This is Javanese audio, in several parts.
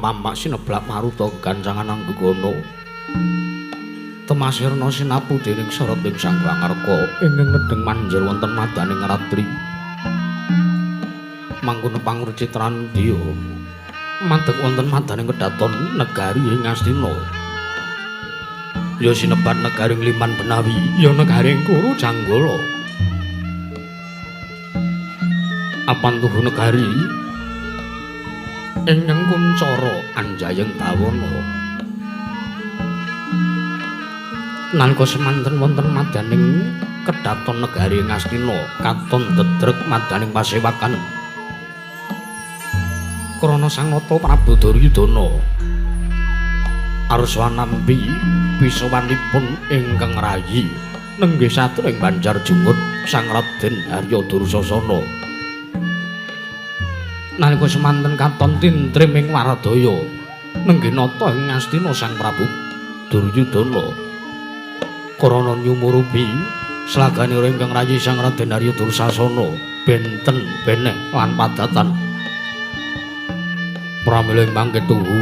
mamak sineblak maruta gancangan anggono. Temasirna sinapu dening sarating Sang Hyang Arka ingkang nedheng manjel wonten madaning ratri. Mangkono pangurcitran diya madeg wonten madaning kedaton negari ing Astina. Ya sinebat negaring Liman Benawi, ya negaring Kuru Janggala. Apantuhu negari ingkang kuncara anjayeng dawana. Nalika semanten wonten madaning kedaton negari ing Astina katon dedreg madaning pasewakan krana Sangnata Prabu Duryudana arsa nampi pisowanipun ingkang rayi nenggih satring Banjar Jungut Sang Raden Arya Dursasana. Nalika semanten katon tintrim ing Waradaya nenggih nata ing Astina Sang Prabu Duryudana krana nyumurupi slaganira ingkang rayi Sang Raden Arya Dursasana benten beneh lan padatan. Pramila ing mangke tuhu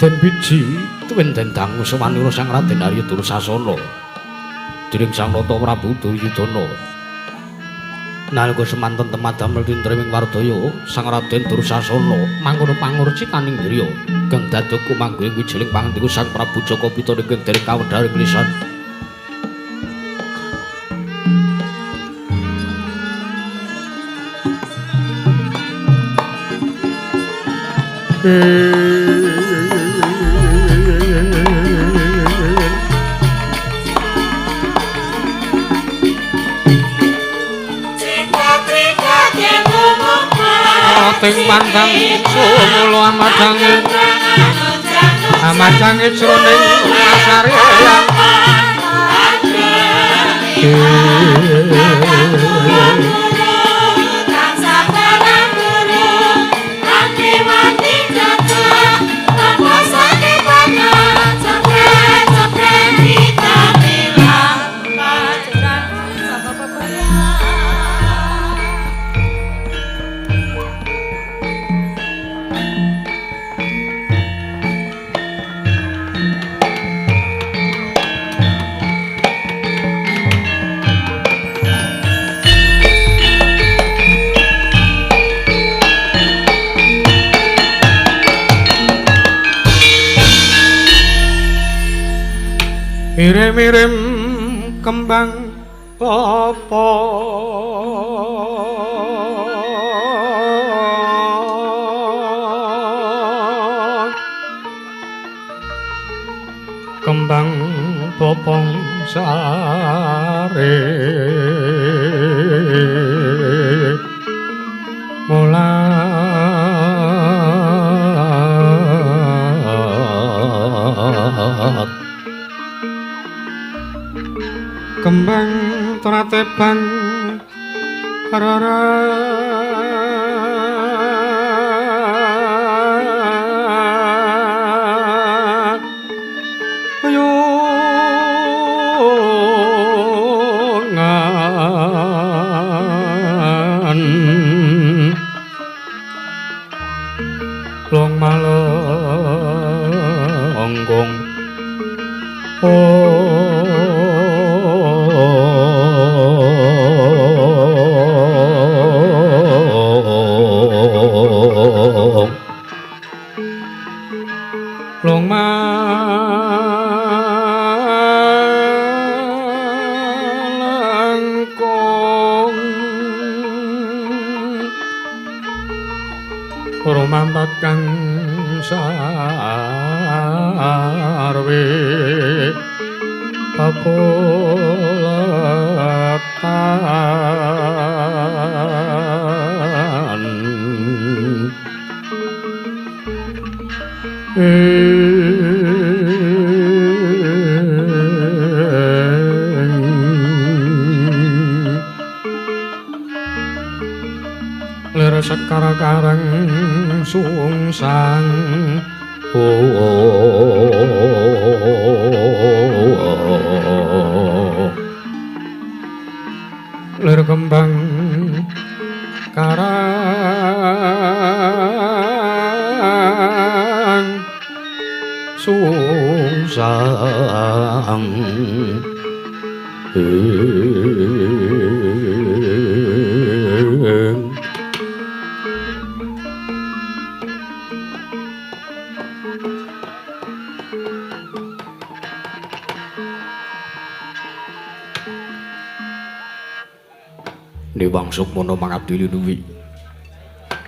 den biji tuwin den dangu sawanira Sang Raden Arya Dursasana dening Sang Nata Prabu Duryudana. Nalika semanten temadamel tintrim ing Waradaya Sang Raden Dursasana mangkono pangurcitaning griya kang dados kumangguing wijiling pangandika Sang Prabu Jakapita ingkang dereng kawedharing lisan. Ting pandang sumulo amadange jroning pasareyan mirim-mirim kembang apa kembang popong sare molat kembang tratepan rara ayungan long malonggong long malangkong rumambat kang sarwe papolatan lir sekara karang sungsang lir kembang karang sang Niwang Sukmana mangabdi linuwi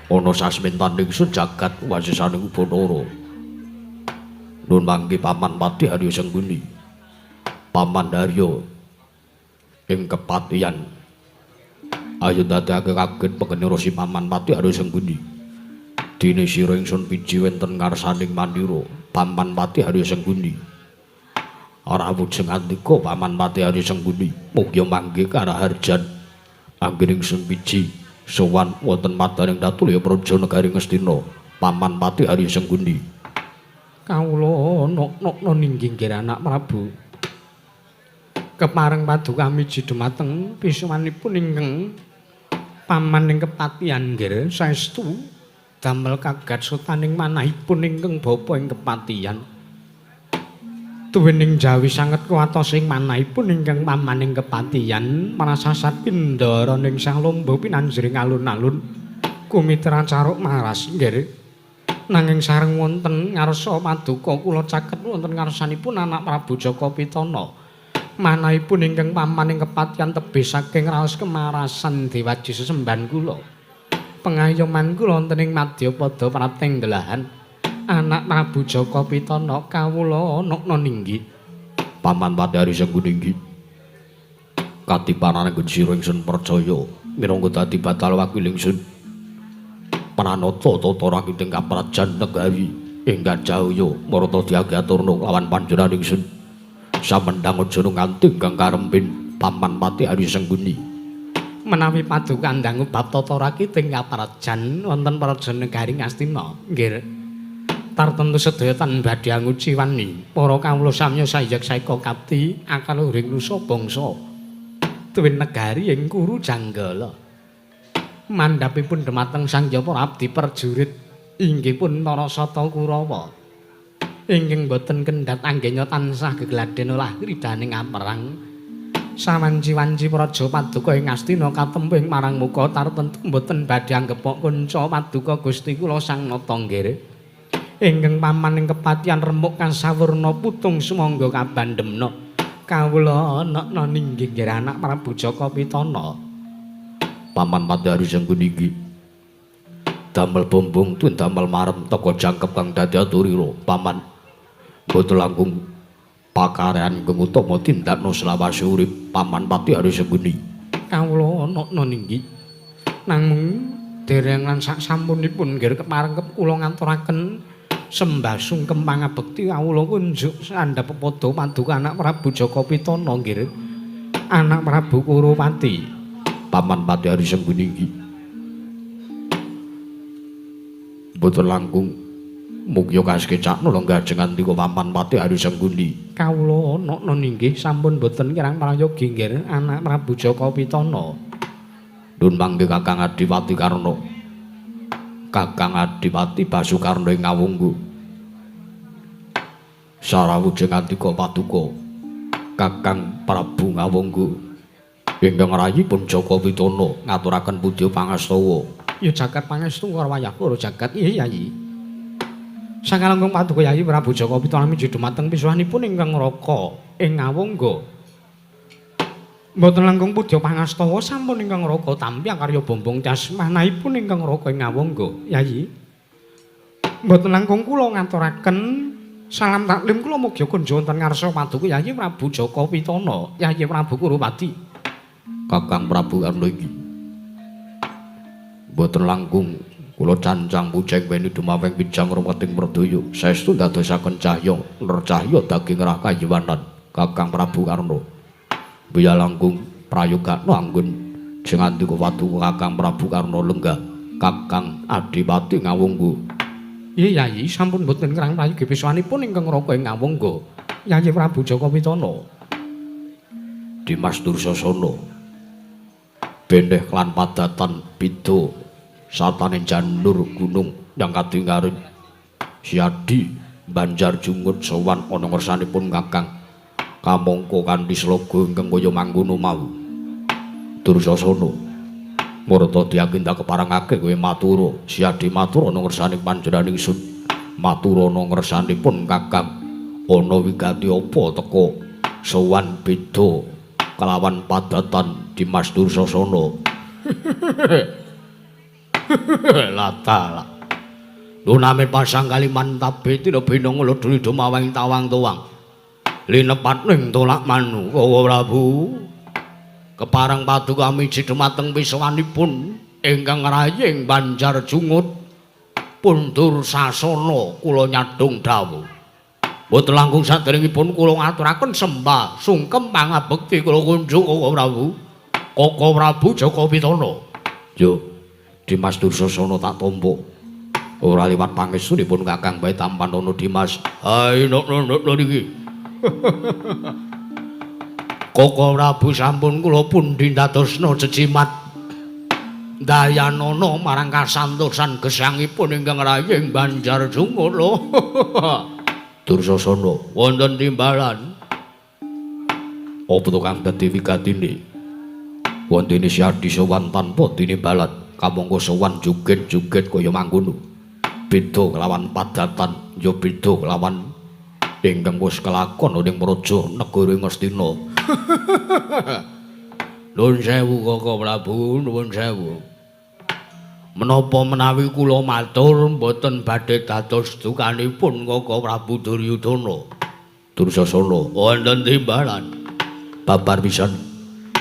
ana sasmintaning sejagat wasisaning Upanara nun mangke Paman Pati Harya Sengguni Paman Harya ing kepatihan ayo dadekake kaget pekenira si Paman Pati Harya Sengguni dene sira ingsun piji wenten ngarsaning mandira Paman Pati Harya Sengguni ora wujeng andika Paman Pati Harya Sengguni mugia mangke karaharjan anggening sun biji sowan wonten madaning Datulya Praja Negari Ngastina Paman Pati Harya Sengguni kawula nok ninggih nggih anak Prabu kepareng paduka miji dumateng pisuwanipun ingkang paman ing kepatihan nggih saestu damel kagat sotaning manahipun ingkang bapa ing kepatihan tuwuning jawi sanget kuwatos ing manahipun ingkang pamaning kepatihan marasasat pindhara ning sang lomba pinanjring alun-alun kumitra caruk maras nggih nanging sareng wonten ngarsa paduka kula caket wonten ngarsanipun anak Prabu Jaka Pitana manahipun ingkang pamaning kepatihan tebih saking raos kemarasan dewaji sesembahan kula pengayoman kula wonten ing Madyapada Prapting Delahan anak Prabu Jaka Pitana kawula ana ninggih Paman Pati Harya Sengguni inggih katipanan anggen sira ingsun percaya minangka dadi batal wakil ingsun pranata tata rakiting kaprajan negari ingkang jaya marata diaturna lawan panjenengan ingsun samendhang aja nganti ingkang karempin Paman Pati Harya Sengguni menawi paduka ndang bab tata rakiting kaprajan wonten praja negari Ngastina nggih tartentu sedaya tan badhe anguci wani para kawula samya sayek saeka kapti akal uring nusa bangsa tuwin negari ing Kuru Janggala mandhapipun dhumateng Sang Japa abdi perjurit inggih pun Narasata Kurawa ingkang boten kendhat anggenya tansah gegladhen olah ridaning aperang sawanci-wanci praja paduka ing Ngastina katemping marang muka tartentu boten badhe anggepok kanca paduka Gusti kula Sang Nata nggih ingkang pamaning kepatihan remuk kasawurna putung sumangga kabandhemna kawula ana ninggih nggih anak Prabu Jaka Pitana Paman Pati Harya Sengguni iki damel bombong tun damel marem teka jangkep kang dadi aturira Paman boten langkung pakarean ingkang utama tindakna selawase urip Paman Pati Harya Sengguni kawula ana ninggih namung dereng lan sak sampunipun nggih kepareng kula ngaturaken sembah sungkem pangabekti kawula kunjuk sandhap padha paduka anak Prabu Jaka Pitana nggih anak Prabu Kurupati Paman Pati Harya Sengguni iki boten langkung mugia kasekecakna lenggajeng andika Paman Pati Harya Sengguni kawula ana ninggih sampun boten kirang prayogi nggih anak Prabu Jaka Pitana nun mangke Kakang Adipati Karna Kakang Adipati Basukarna ing Ngawunggu sarawujeng andika paduka Kakang Prabu Ngawunggu ingkang rayipun Jaka Pitana ngaturaken pudya pangastawa ya jagat pangestu karo wayah para jagat Yayi Sakalengkung paduka Yayi Prabu Jaka Pitana miji dumateng pisuwanipun ingkang raka ing Ngawungga mboten langkung pudya pangastawa sampun ingkang raka tampi karya bombong tias manahipun ingkang raka ing Ngawungga Yayi mboten langkung kula ngaturaken salam taklim kula mugi kunjuk wonten ngarsa paduka Yayi Prabu Jaka Pitana Yayi Prabu Kurupati Kakang Prabu Karna iki mboten langkung kula cancang puceng weni dumaweng bijang rumeting merdaya saestu dadosaken cahya nur cahya daging rakayiwanan Kakang Prabu Karna biya langkung prayogana anggun sing andika paduka Kakang Prabu Karna lenggah Kakang Adipati Ngawungga iya Yayi sampun boten kirang prayogi pisuwanipun ingkang raka ing Ngawungga Yayi Prabu Jaka Pitana Dimas Dursasana beneh lan padatan pida sataning janur gunung yang kadingaring Siadi Banjar Jungut sowan ana ngersanipun Kakang kamangka kanthi sloga ingkang kaya mangkono mau. Dursasana Marta diakinta keparengake kowe matura, siadi matur ana ngersaning panjenenganing sun. Matur ana ngersanipun Kakang ana wigati apa teka sowan beda kelawan padatan Dimas Dursasana. Latala. Luname pasang kaliman tabe tina bina nglodri dumawang tawang-tawang. Linepat ning tolak manu Kawa Prabu. Kepareng paduka miji dumateng pisawanipun ingkang raying Banjar Jungut pun Dursasana kula nyadhong dawuh. Boten langkung saderengipun kula ngaturaken sembah sungkem pangabekti kula kunjuk Kawa Prabu. Kaka Prabu Jaka Pitana. Yo, Dimas Dursasana tak tampa. Ora liwat pangestunipun Kakang bae tampan ana Dimas. Hai nok niki. Kaka Prabu sampun kula pundi dadosna jecimat. Dayanana marang kasantosan gesangipun ingkang raying Banjar Jungut lho. Dursasana wonten timbalan. Apa to kang dadi wigatine? Wontene siadi sowan tanpa tinimbalan. Kamangka sowan juget-juget kaya mangkono. Beda kelawan padatan, ya beda kelawan ingkang wis kelakon ning Praja Negara Ngastina. Nuwun sewu Kaka Prabu, nuwun sewu. Menapa menawi kula matur mboten badhe dados dukanipun Kaka Prabu Duryudana. Dursasana wonten timbalan. Babar pisan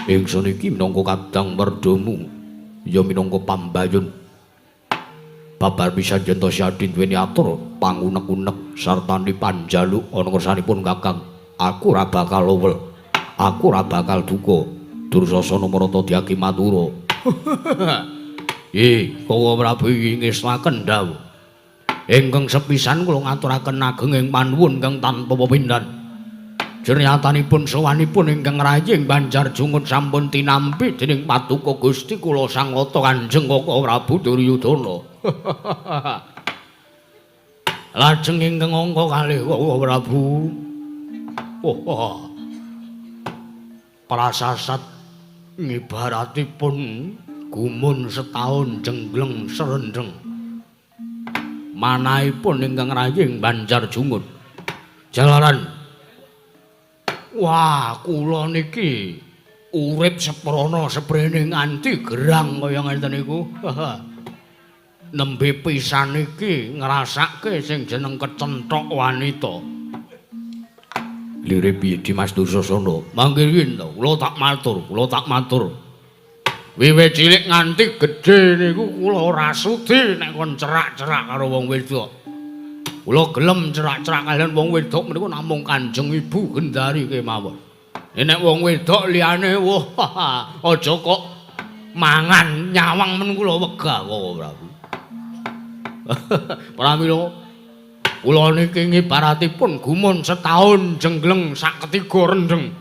ingsun iki minangka kadang merdamu, ya minangka pambayun. Babar pisan yen to siadi duweni atur pangunek-unek sartani panjaluk ana ngersanipun Kakang. Aku ora bakal lowel. Aku ora bakal duka. Dursasana marata diaki matura. Kawa Prabu ngesnaken dawuh. Ingkang sepisan kula ngaturaken ageng ing panuwun kang tanpa pepindhan. Jernyatanipun sowanipun ingkang raying Banjar Jungut sampun tinampi dening Paduka Gusti kula Sangata Kanjeng Kaka Prabu Duryudana. Lajeng ingkang angka kalih Kaka Prabu. Prasasat ngibaratipun gumun setahun jengleng serendeng. Manahipun ingkang raying Banjar Jungut. Jalaran wah, kula niki urip seprana seprene nganti gerang kaya ngeten niku. Nembe pisan iki ngrasake sing jeneng kecenthok wanita. Lire piye Dimas Dursasana? Mangke yen to, kula tak matur. Wiwit cilik nganti gedhe niku kula ora sudi nek kon cerak-cerak karo wong wedok. Kula gelem cerak-cerak kalian wong wedok menika namung Kanjeng Ibu Gendari kemawon. Nek wong wedok liyane wah aja kok mangan nyawang men kula wegah kok Prabu. Pramila kula niki ngibaratipun gumun setahun jengleng sak ketiga rendeng.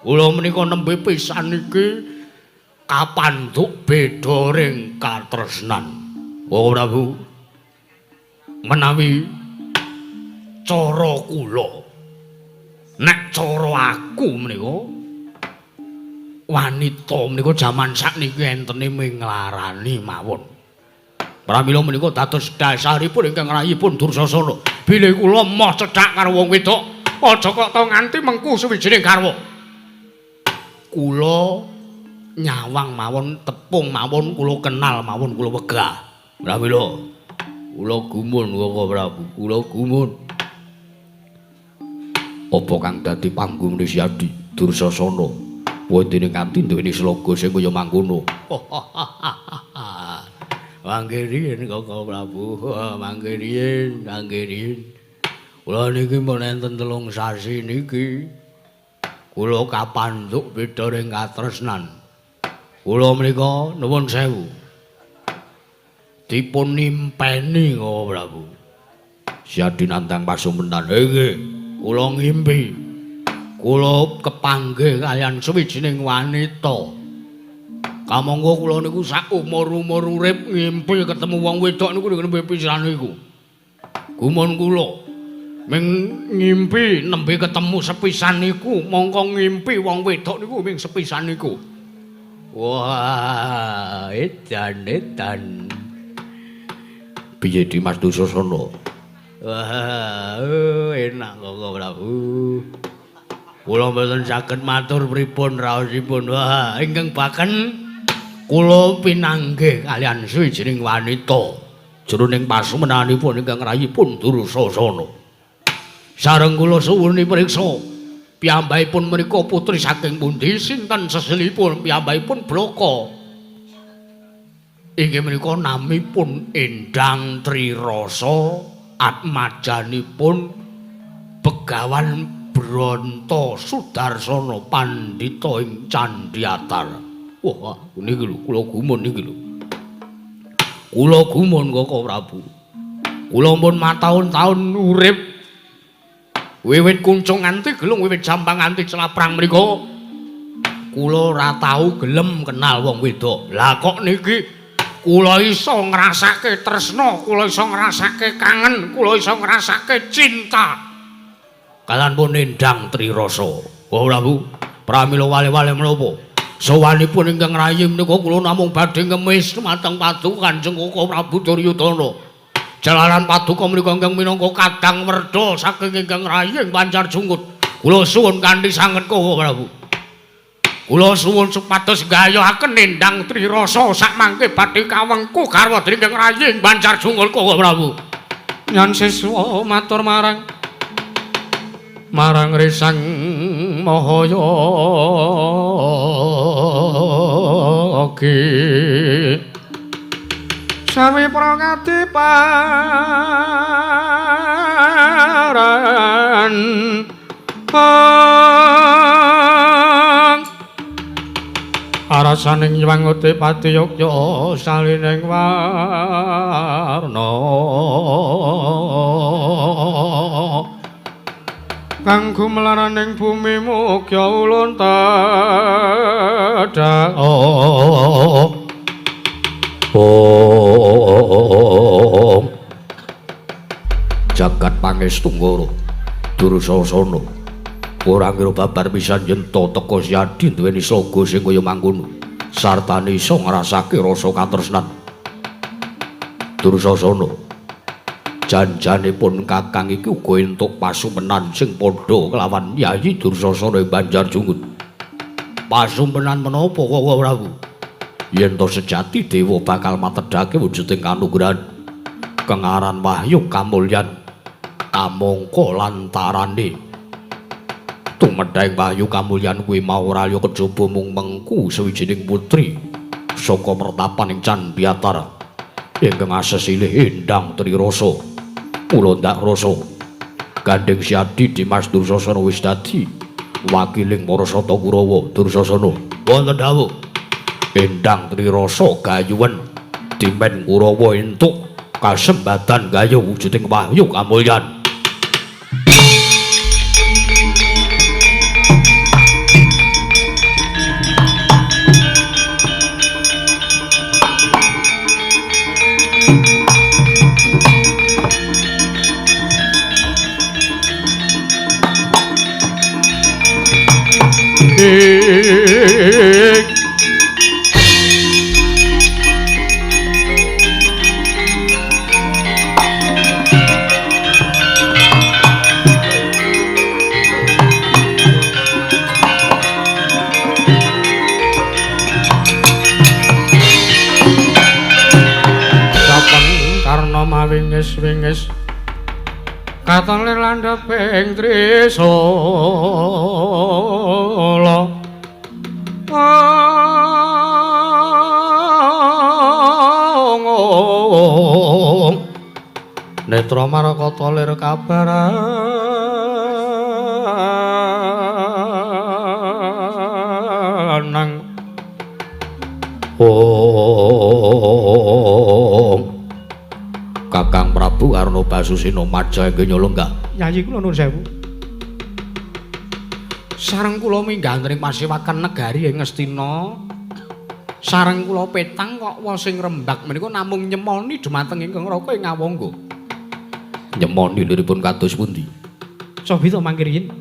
Kula menika nembe pisan niki kapandhuk beda ring katresnan. Oh Prabu. Menawi cara kula nek cara aku menika wanita menika jaman sakniki entene minglarani mawon. Pramila menika dados dasaripun ingkang rayipun Dursasana. Bilih kula moh cedhak karo wong wedok, aja kok to nganti mengku suwijining garwa. Kula nyawang mawon, tepung mawon, kula kenal mawon, kula wegah. Pramila kula gumun Kaka Prabu, kula gumun. Apa kang dadi panggungane siadi Dursasana? Wondene nganti duweni sloga sing kaya mangkono. Mangke riyen Kaka Prabu, mangke riyen. Kula niki mun enten 3 sasi niki kula kapandhuk beda ring katresnan. Kula menika nuwun sewu. Dipun nimpeni Kaka Prabu. Siadi nandhang pasumpenan. Nggih, kula ngimpi. Kula kepanggih kaliyan suwijining wanita. Kamangka kula niku sak umur-umur urip ngimpi ketemu wong wedok niku nembe pisan niku. Gumun kula Ming ngimpi nembe ketemu sepisan niku, mongko ngimpi wong wedok niku ming sepisan niku. Wah, edan. Piye Dimas Dursasana? Wah, enak kok Prabu. Kula mboten saged matur pripun raosipun. Wah, ingkang baken kula pinanggih kalian sawijining wanita jroning pasumenanipun ingkang rayipun Dursasana. Sareng kula suwuni priksa piyambakipun menika putri saking pundi, sinten seselipun piyambakipun Blaka. Inggih menika namipun Endang Trirasa, atmajanipun Begawan Branta Sudarsana Pandhita ing Candhiatar. Wah, niki lho kula gumun niki lho. Kula gumun Kaka Prabu. Kula pun mataun-taun urip wiwit kuncung nganti gelung, wiwit jampang nganti celaprang mriku. Kula ora tau gelem kenal wong wedok. Lah kok niki kula iso ngrasake tresna, kula iso ngrasake kangen, kula iso ngrasake cinta. Kalian pun Endang Trirasa. Wah Prabu, pramila wale-wale menapa? Sawanipun ingkang rayi menika kula namung badhe ngemis mateng paduka Kanjeng Kaka Prabu Duryudana. Jalaran paduka menika ingkang minangka kadang werda saking ingkang rayi ing Banjarjungut. Kula suwun kanthi sanget Kaka Prabu. Kula suwun supados gayohaken Endang Trirasa sakmangke badhe kawengku garwa ingkang rayi ing Banjarjungut Kaka Prabu. Nyan siswa matur marang Risang Mahayogi Sawi prangatiparan arasaning nywanguti Patiyogya salining warna kang gumlaraning bumi mugya ulun tadhak jagat pangestu Dursasana ora ngira babar pisan yen teka Siadi duweni sloga sing kaya mangkono sartane iso ngrasake rasa katresnan. Dursasana janjanipun kakang iki uga entuk pasumenan sing padha kelawan Yayi Dursasana ing Banjarjungut. Pasumenan menapa Kaka Prabu? Yen to sejati dewa bakal matedhake wujuding kanugrahan kengaran wahyu kamulyan kamangka lantarane tumedhang wahyu kamulyan kuwi mau ora ya kejaba mung mengku sawijining putri saka mertapan ing Candhiatar ingkang asesilih Endang Trirasa. Mula ndak rasa Gandeng Siadi Dimas Dursasana wis dadi wakiling para Sata Kurawa. Dursasana wonten dawuh Endang Trirasa gayuwen dimen Kurawa entuk kasembatan gayuh wujuding wahyu kamulyan. Wingis katon landheping Trisala netra marakata lir kabaranang Kakang Prabu Arna Basusina Maja inggih nyolonggah. Yayi kula nuwun sewu. Sareng kula minggah ing pasewakan negari ing Ngastina. Sareng kula petang kok wong sing rembag menika namung nyemoni dhumateng ingkang raka ing Awangga. Nyemoni liripun kados pundi? Sobita mangke riyin.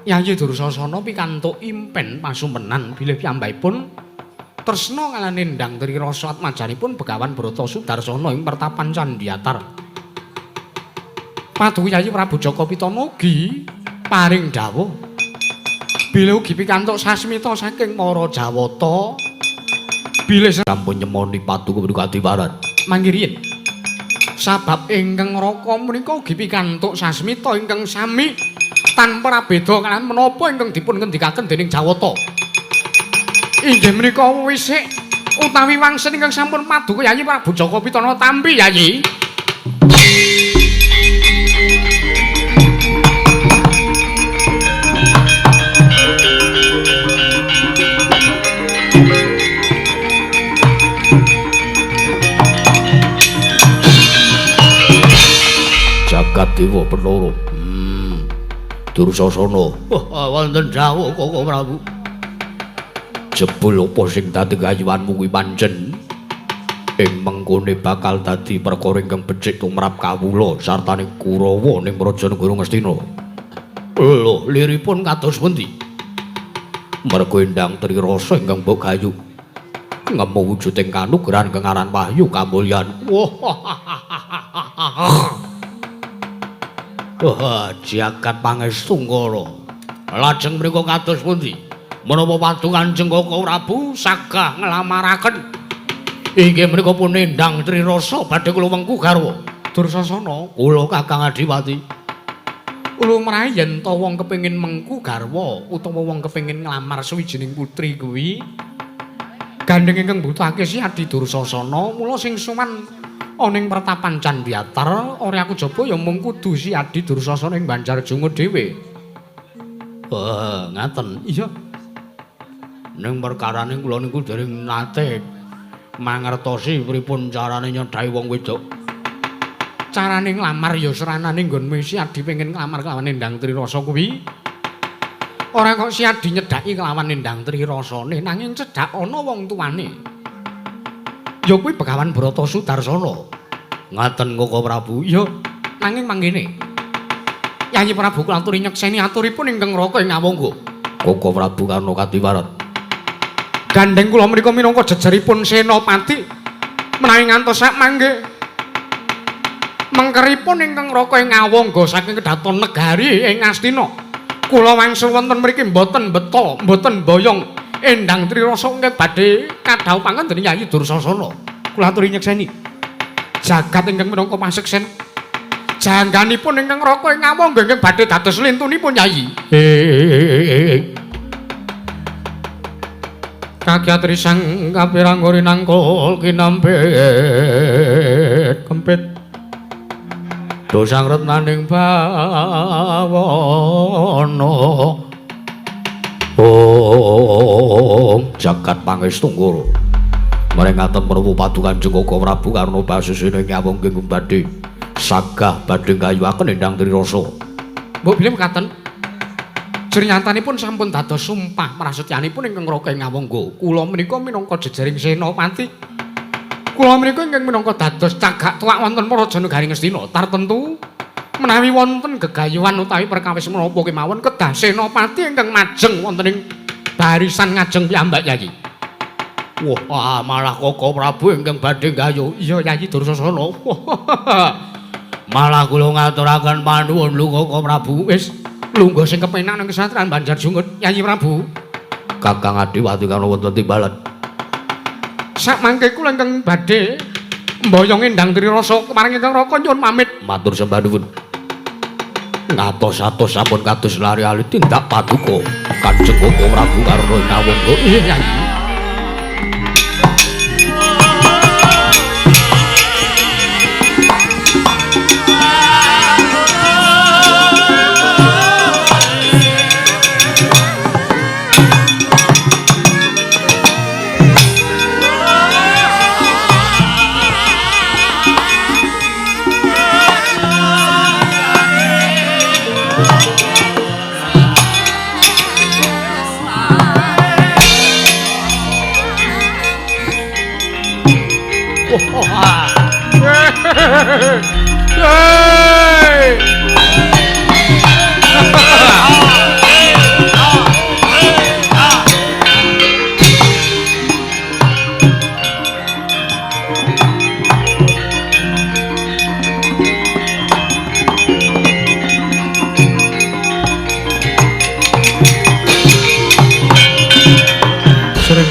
Yayi Dursasana pikantuk impen pasumpenan bilih piyambakipun tresna kaliyan Endang Trirasa atmajanipun Begawan Brata Sudarsana ing pertapan Candhiatar. Paduka Yayi Prabu Jaka Pitana ugi paring dawuh bilih ugi pikantuk sasmita saking para Jawata bilih Sampun nyemoni paduka Kadiwaran. mangke riyin. Sabab ingkang Raka menika ugi pikantuk sasmita ingkang sami tanpa beda kaliyan menapa ingkang dipun ngendikaken dening Jawata. Inggih menika wisik utawi wangsul ingkang sampun paduka Yayi Prabu Jaka Pitana tampi Yayi. Jagat Dewa Penoro. Dursasana. Wonten dawuh Koko Prabu. Jebul apa sing dadi kayuwanmu kuwi pancen ing mengkone bakal dadi perkara ingkang becik tumrap kawula sartane Kurawa ning Prajanegara Ngastina. Lho, liripun kados pundi? Merga Endang Trirasa ingkang mbok gayu ngemu wujuding kanugrahan kengaran wahyu kamulyan. Wah, jagat pangestu ngara. Lajeng mriku kados pundi? Menapa padu Kanjeng Koko Prabu sagah nglamaraken inggih menika pun Endang Trirasa badhe kula wengku garwa. Dursasana, kula Kakang Adiwati. Lumrahe yen ta wong kepengin mengku garwa utawa wong kepengin nglamar sawijining putri kuwi gandeng ingkang mbutuhake si Adi Dursasana, mula sing suman ana ing pertapan Candhiatar ora aku jaba ya mung kudu si Adi Dursasana ing Banjarjunga dhewe. Ngaten. Iya. Ning perkarane kula niku dereng nate mangertosi pripun carane nyedhahi wong wedok. Carane nglamar ya seranane nggon si Adi pengen nglamar kelawan Endang Trirasa kuwi. Ora kok si Adi nyedhaki kelawan Endang Trirasane nanging cedhak ana wong tuwane. Ya kuwi Begawan Brata Sudarsana. Ngaten Koko Prabu. Iya, nanging manggene. Yayi Prabu kula aturi nyekseni aturipun ingkang Raka ing Awangga. Koko Prabu Karna Kadiwaran. Gandeng kula menika minangka jejeripun senopati menawi ngantos sak mangke mengkeripun ingkang Raka ing Awangga saking kedaton negari ing Astina. Kula wangsul wonten mriki mboten beto, mboten boyong Endang Trirasa nggih badhe kadhawuhangen dening Yayi Dursasana. Kula aturi nyekseni. Jagat ingkang minangka paseksen jangganipun ingkang Raka ing Awangga nggih badhe dados lintunipun Yayi. Kakyatri sang kapirang gori nangkul kinampit kempit dosang retnaning bawana Jagat pangestu ngara. Maringaken menawa padukan Koko Prabu Karna Basisina ing Awangga badhe sagah badhe gayuhaken Endang Trirasa. Mbok bilih mekaten. Jernyatanipun sampun dados sumpah prasetyanipun ingkang Raka ing Awangga. Kula menika minangka jejering senopati. Kula menika ingkang minangka dados cagak tuwak wonten Prajanegari Ngastina. Tartentu menawi wonten gegayuhan utawi perkawis menapa kemawon kedah senopati ingkang majeng wonten ing barisan ngajeng piyambak Yayi. Wah, malah Koko Prabu ingkang badhe gayo. Iya Yayi Dursasana. Malah kula ngaturaken panuwun lho Koko Prabu. Wis lungguh sing kepenak nang kesatran Banjarjungut Yayi Prabu. Kakang Adiwati kana wonten timbalan. Sak mangke kula ingkang badhe mboyong Endang Trirasa kemaring ingkang Raka nyuwun pamit. Matur sembah nuwun. Ngatos-atos sampun kados lari-ali tindak paduka Kanjeng Koko Prabu Karna ing Awangga. Iya Yayi.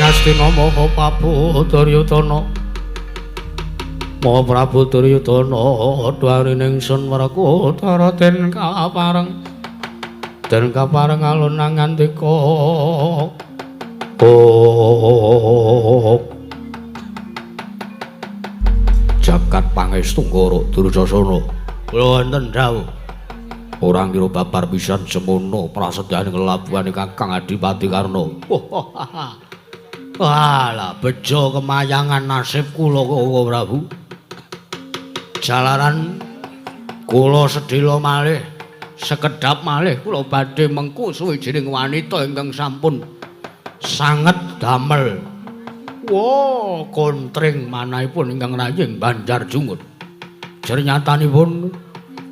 Astina Maha Prabu Duryudana Maha Prabu Duryudana dwarining sun Werkudara den kapareng alun ngandika jagat pangestu Nggara Dursasana kula wonten dawuh ora ngira babar pisan semono prasedyaning kelabuhan Kakang Adipati Karna. Walah bejo kemayangan nasib kula kok Prabu. Jalaran kula sedhela malih, sekedhap malih kula badhe mengku suwijining wanita ingkang sampun sanget damel. Kontring manahipun ingkang raying Banjar Jungut. Jernyatanipun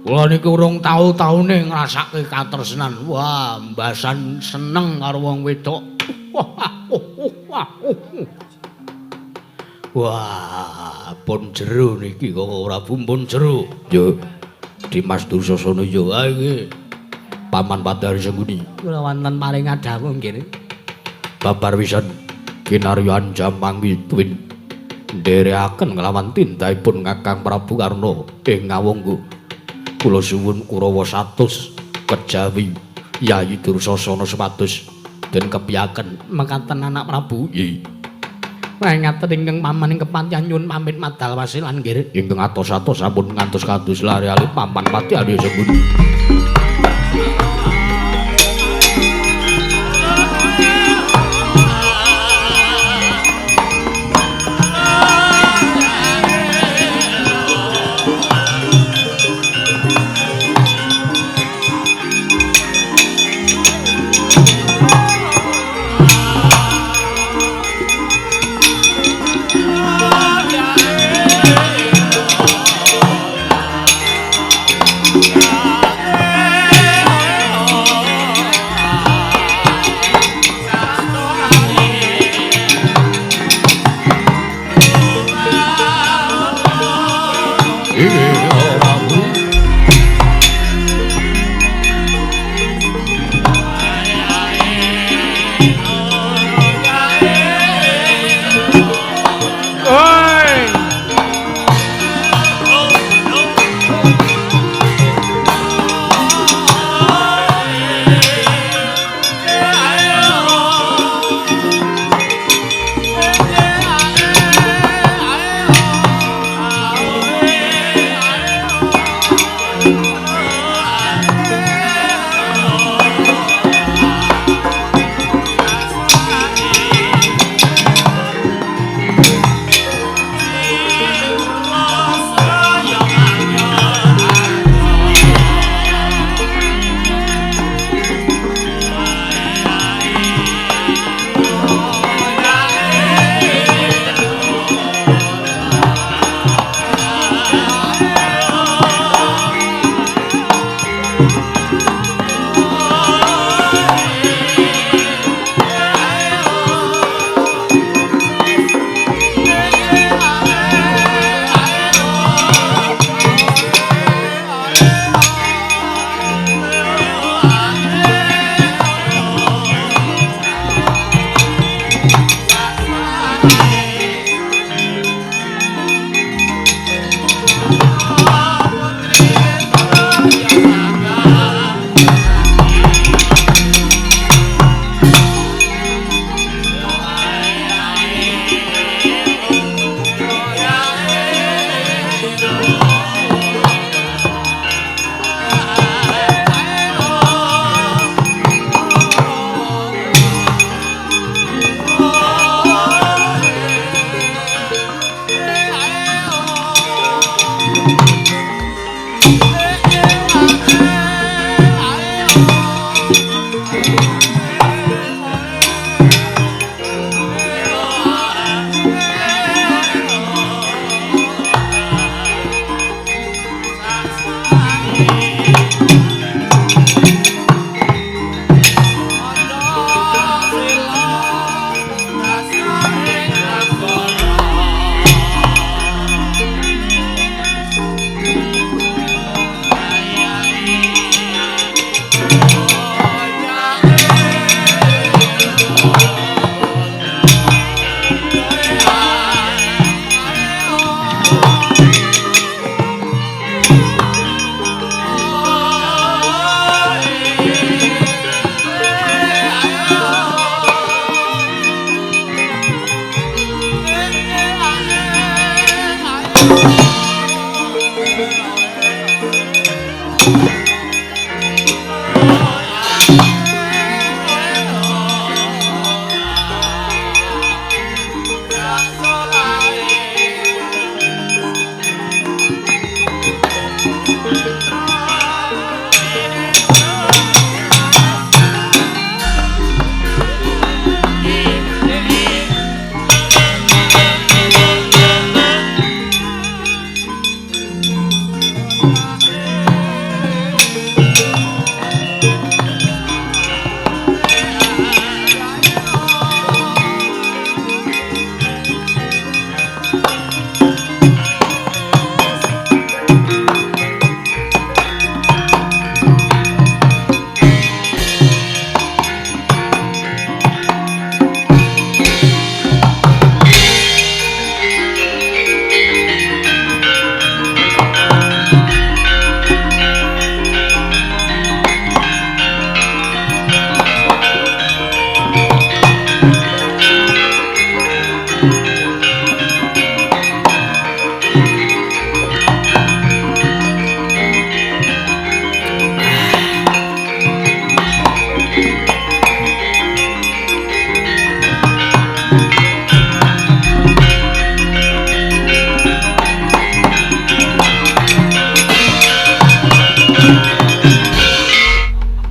kula niki urung tau-taune ngrasake katresnan. Wah, mbasan seneng karo wong wedok. Wah, pun jero niki kok ora bumpun jero. Yo, Dimas Dursasana yo iki. Paman Patihari Sengguni. Kula wonten paring adhawu nggih. Babar wisan kinaryan Jampang Wituwin nderekaken nglawan tindhaipun Kakang Prabu Karna ing ngawunggu. Kula suwun Kurawa 100 kejawi Yayi Dursasana sepatus den kepiyaken mekaten anak Prabu. Nggih. Ngaten ingkang pamaning kepatihan nyuwun pamit madal wasilan nggih. Ingkang atos-atos sampun ngantos kados lare-lare Paman Patihari Sengguni.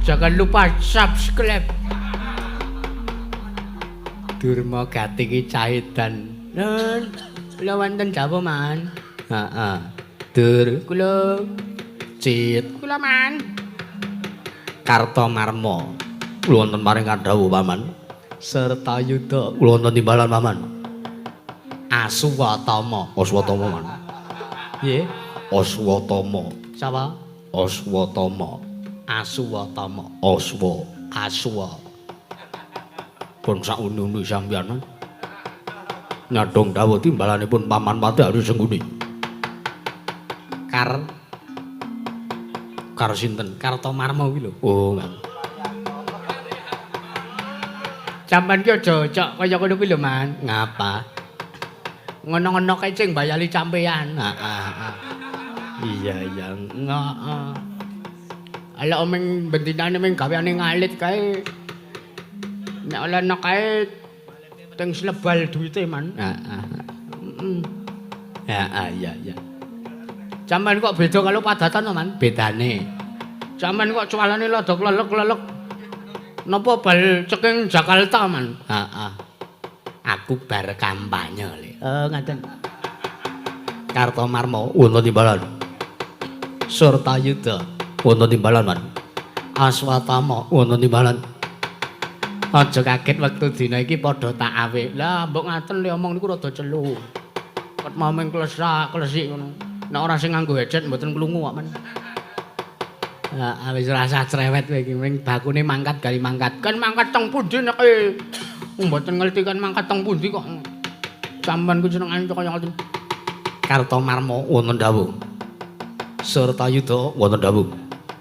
Jangan lupa subscribe. Durma Gati ki cahidan. Nun, kula wonten dawuh man. Heeh. Dur, kula Cit, kula man. Kartomarma. Kula wonten paring dawuh paman. Serta Yuda. Kula wonten timbalan paman. Aswatama. Aswatama man. Nggih. Aswatama. Sapa? Aswatama. Aswatama. Aswa. Pun sak unu-unu sampeyan. Nyadong dawuh timbalanipun Paman Pati Hari Sengguni. Kar sinten? Kartomarma kuwi lho. Oh, Mang. Sampeyan ki aja kaya ngono kuwi lho, Man. Ngapa? Ngono-ngono kae sing bayali sampeyan. Heeh. Iya. Heeh. Ala omeng bentinane meng gaweane ngalit kae. Nek olehna kae teng slebal duwite man. Heeh. Iya. Sampeyan kok beda karo padatan to, Man? Bedane. Sampeyan kok cualane lada klelek-klelek. Napa bal ceking Jakarta, Man? Heeh. Aku bar kampanye le. Ngaten. Kartomarma wonten timbalan. Surtayuda wonten timbalan, Man. Aswatama wonten timbalan. Aja kaget wektu dina iki padha tak awe. Lah mbok ngaten le omong niku rada celu. Ket mameng klesak-klesik ngono. Nek ora sing nganggo headset mboten klungu kok, Men. Lah wis rasa cerewet kowe iki ming bakune mangkat gali mangkat. Kan mangkat teng pundi nek mboten ngerti kan mangkat teng pundi kok. Sampeyan ku jenengane kaya ngoten. Kartomarma wonten dawuh. Surtayuda wonten dawuh.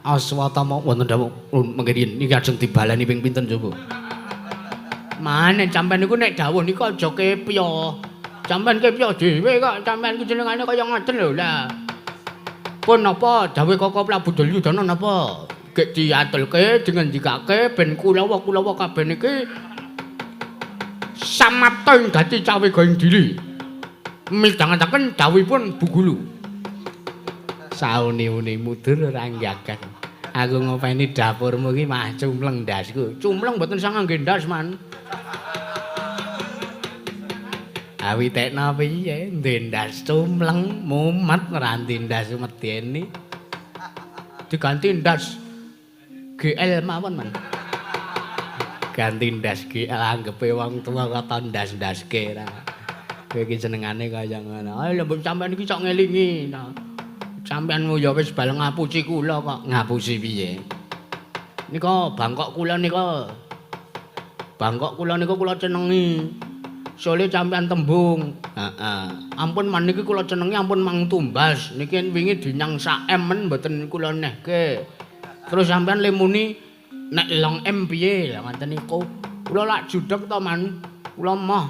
Aswatama wonten dawuh. Mengke niki ajeng dibaleni ping pinten coba? Mane sampeyan niku nek dawuh niku aja kepya. Sampeyan kepya dhewe kok sampeyan ku jenengane kaya ngoten lho lah. Pun napa dawuh Koko Prabu Duryudana napa? Gek diatulke dingendikake ben Kulawa kabeh niki samapta ing dadi cawe going diri. Midhangetaken dawuhipun Bu Gulu. Sauni-uni mudur ora nggaken. Aku ngopeni dapurmu iki mah cumleng ndasku. Cumleng mboten sang ngangge ndas, Man. Awitekno piye? Ndendas cumleng mumet nranti ndas medeni. Diganti ndas GL mawon, Man. Ganti ndas GL anggepe wong tuwa kata ndas-ndaske ra. Kowe iki jenengane kaya ngono. Ayo mbok sampean iki sok ngelingi. Sampeyanmu ya wis bal ngapusi kula kok. Ngapusi piye? Nika bangkok kula nika. Bangkok kula niku kula cenengi. Sole sampeyan tembung. Heeh. Ampun man niki kula cenengi ampun mang tumbas. Niki wingi dinyang sak M men mboten kula nehke. Terus sampeyan le muni nek long M piye? Lah ngoten niku. Kula lak judheg to, Man. Kula moh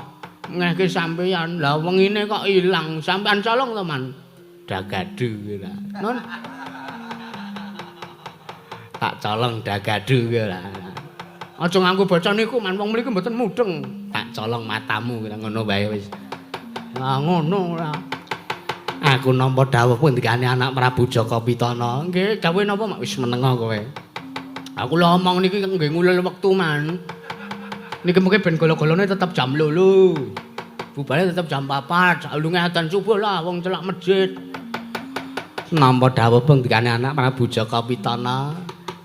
ngeke sampeyan. Lah wengine kok ilang. Sampeyan colong to, Man? Dagadu lah. Non. Tak colong dagadu lah. Aja nganggo bocah niku, Man. Wong mriku mboten mudeng. Tak colong matamu ngono wae wis. Lah ngono lah. Aku nampa dawuh pendikane anak Prabu Jaka Pitana. Nggih, dawuhe napa mak wis menenga kowe. Aku lho omong niki nggih ngulil wektu, Man. Niki mungkin ben golo-golone tetep jam 8. Bubare tetep jam 4. Saulunge adzan subuh lah wong celak masjid. Nampa dawuh pendikane anak Prabu Jaka Pitana.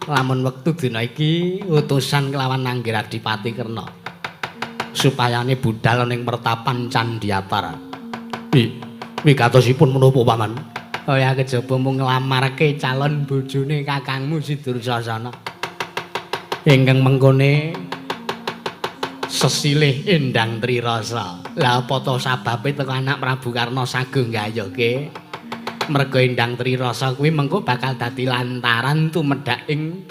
Lamun wektu dina iki utusan kelawan Nanggir Adipati Kerna. Supayane budal ning mertapan Candiatar. Wigatosipun menapa paman? Kaya kejaba mung nglamarke calon bojone kakangmu Sidursasana. Ingkang mengkone sesilih Endang Trirasa. Lah apa to sababe teko anak Prabu Karna sagung gayoke? Merga Endang Trirasa kuwi mengko bakal dadi lantaran tumedhak ing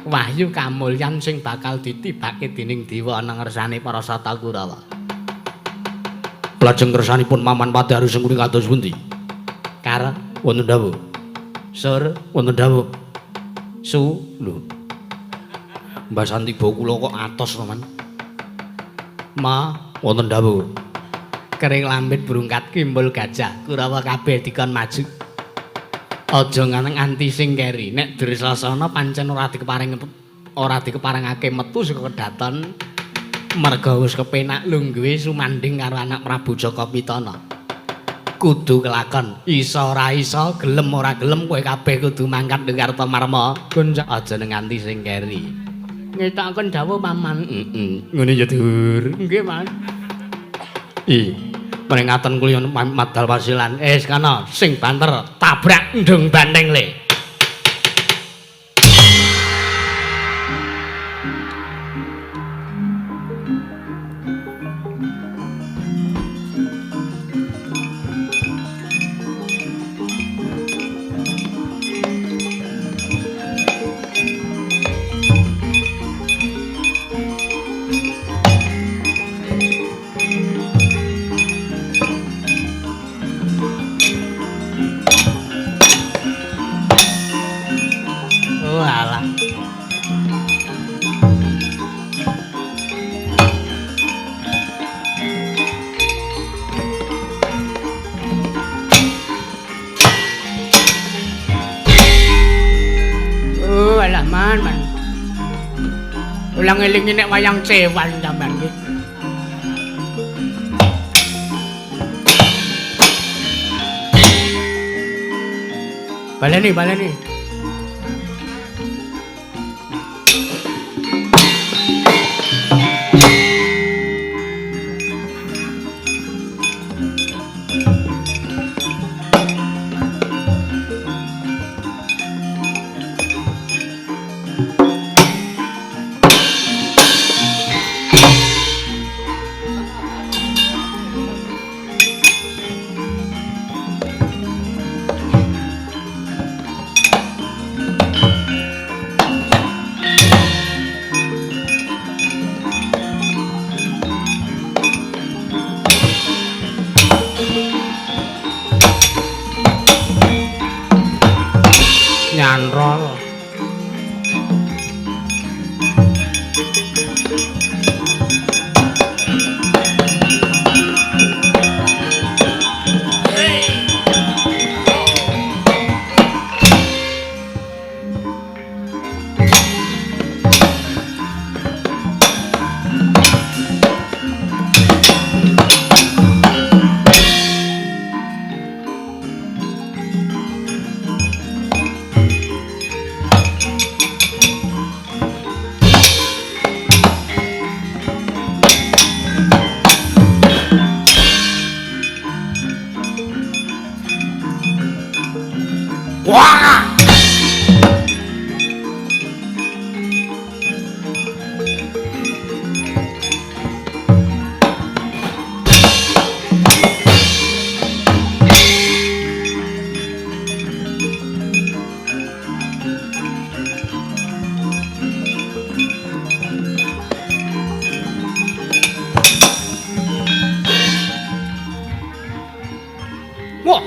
wahyu kamulyan sing bakal ditibake dening dewa ana ngersane para Sata Kurawa. Lajeng kersanipun Maman Pati Sengkuni kados pundi? Kar wonten dawuh. Sur wonten dawuh. Su lho. Mbah Santiba kula kok atos to, Man. Ma wonten dawuh. Kering lambit brungkat kimbul gajah, Kurawa kabeh dikon maju. Aja nganti sing keri. Nek Dresasana pancen ora dikeparengake metu saka kedaton. Merga wis kepenak lungguhe sumandhing karo anak Prabu Jaka Pitana. Kudu kelakon, isa ora isa, gelem ora gelem kowe kabeh kudu mangkat ning Kartamarma. Aja nganti sing keri. Ngetaken dawuh Paman. Ngene ya, Dur. Nggih, Mas. Peringaten kula madal wasilan. Kana sing banter tabrak ndung banteng le. Ulang eling nek wayang cewan sampean iki. Baleni. Nyanrol. Wah.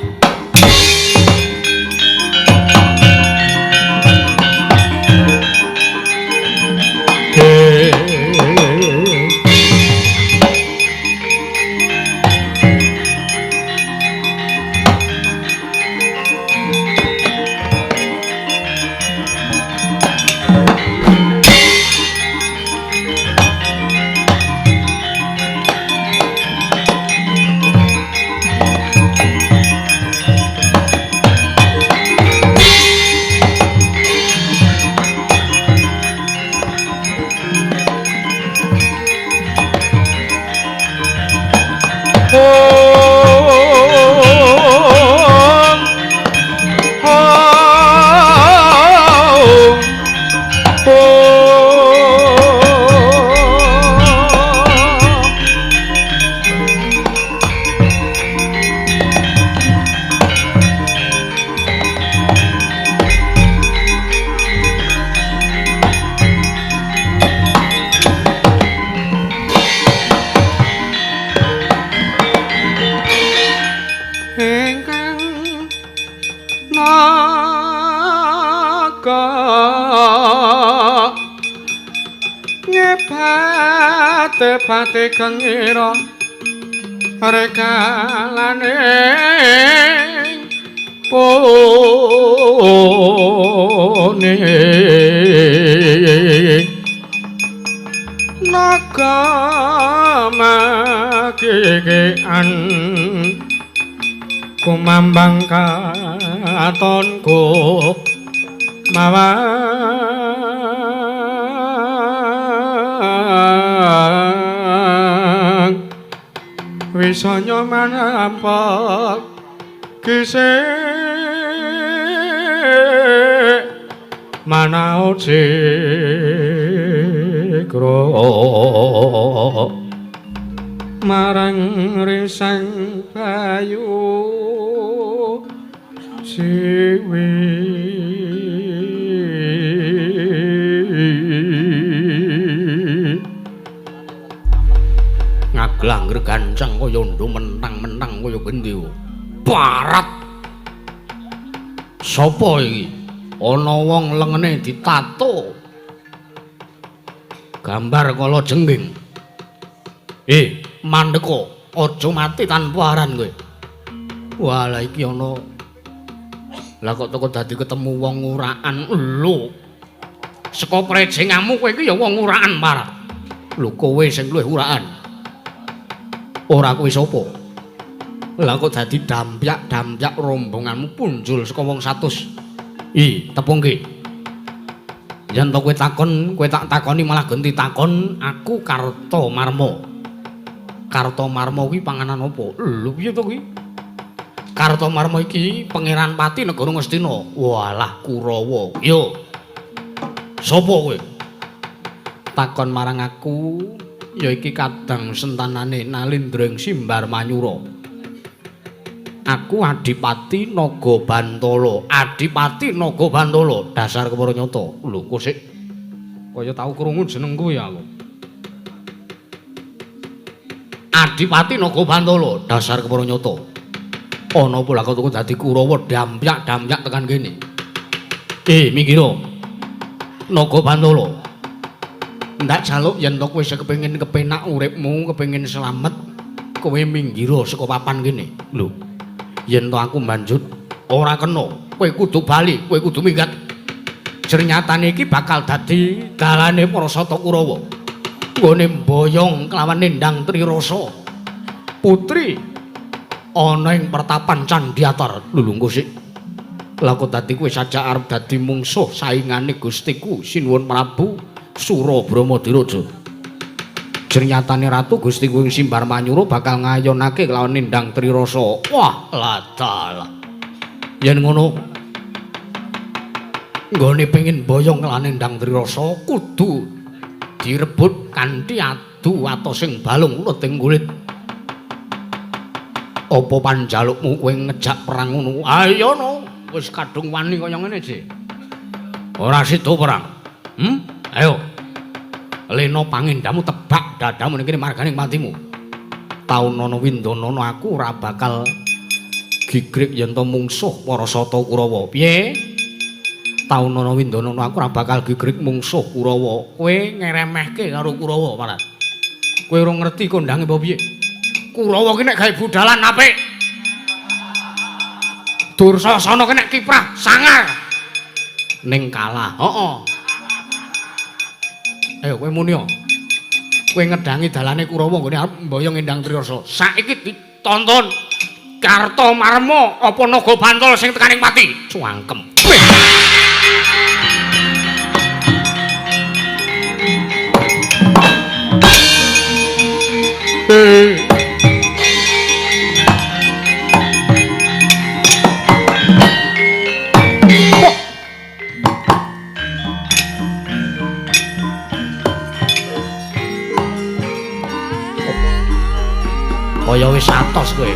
Pate kangiro rekalane pone nakama kekean kumambang katonku mawa wisanya manampak kisih manao cikro marang risang bayu siwi ngaglang gancang kaya ndo mentang-mentang kaya gendi barat sapa iki ana wong lengene ditato gambar kala jengging mandeka aja mati tanpa aran kowe walah iki ana lah kok teko dadi ketemu wong urakan lho saka prejengamu kowe iki ya wong urakan barat lho kowe sing luwih urakan ora kowe sapa? Lah kok dadi dampyak rombonganmu punjul saka wong 100. Tepungke. Yen to kowe takon, kowe tak takoni malah ganti takon, aku Kartamarma. Kartamarma kuwi panganan apa? Lho piye to kuwi? Kartamarma iki pangeran pati negara Ngastina. Walah Kurawa. Yo. Sapa kowe? Takon marang aku ya iki kadang sentanane Nalindreng Simbar Manyura. Aku Adipati Naga Bantala. Adipati Naga Bantala, dasar kepara nyata. Lho kok sik kaya tau krungu jenengku ya aku. Adipati Naga Bantala, dasar kepara nyata. Ana apa lak kok dadi Kurawa dampyak tekan kene. Mikira. Naga Bantala. Ndak jaluk yen to kowe kepengin kepenak uripmu, kepengin slamet, kowe minggira saka papan kene. Lho, yen to aku mbanjut ora kena, kowe kudu bali, kowe kudu minggat. Jernyatane iki bakal dadi dalane para Sata Kurawa. Nggone mboyong kelawan nendang Trirasa. Putri ana ing pertapan Candhiatar. Lho engko sik. Lah kok dadi kowe sajak arep dadi mungsuh saingane Gustiku Sinuwun Prabu Surabramadiraja. Jernyatane ratu Gusti Kuing Simbar Manyura bakal ngayonake kelawan nindang Trirasa. Wah, ladala. Yen ngono nggone pengin boyong kelawan nindang Trirasa kudu direbut kanthi adu atos sing balung leting kulit. Apa panjalukmu kowe ngejak perang ngono? Ayo no, wis kadung wani kaya ngene sih. Ora sida perang. Ayo. Lena pangendamu tebak dadamu ning kene marganing matimu. Taunana Windanana aku ora bakal Gigrik yen to mungsuh para sata Kurawa. Piye? Taunana Windana aku ora bakal gigrik mungsuh Kurawa. Kowe ngremehke karo Kurawa, Marat. Kowe ora ngerti kondange apa piye? Kurawa ki nek gawe budalan apik. Dursasana ki nek kiprah sangar. Ning kalah. Heeh. Ayo kowe muni yo. Kowe ngedangi dalane Kurawa nggone arep mboyong Endang Triyasa. Saiki ditonton Kartomarma apa Naga Bantol sing tekaning pati. Cuangkem. Kaya wis atos kowe.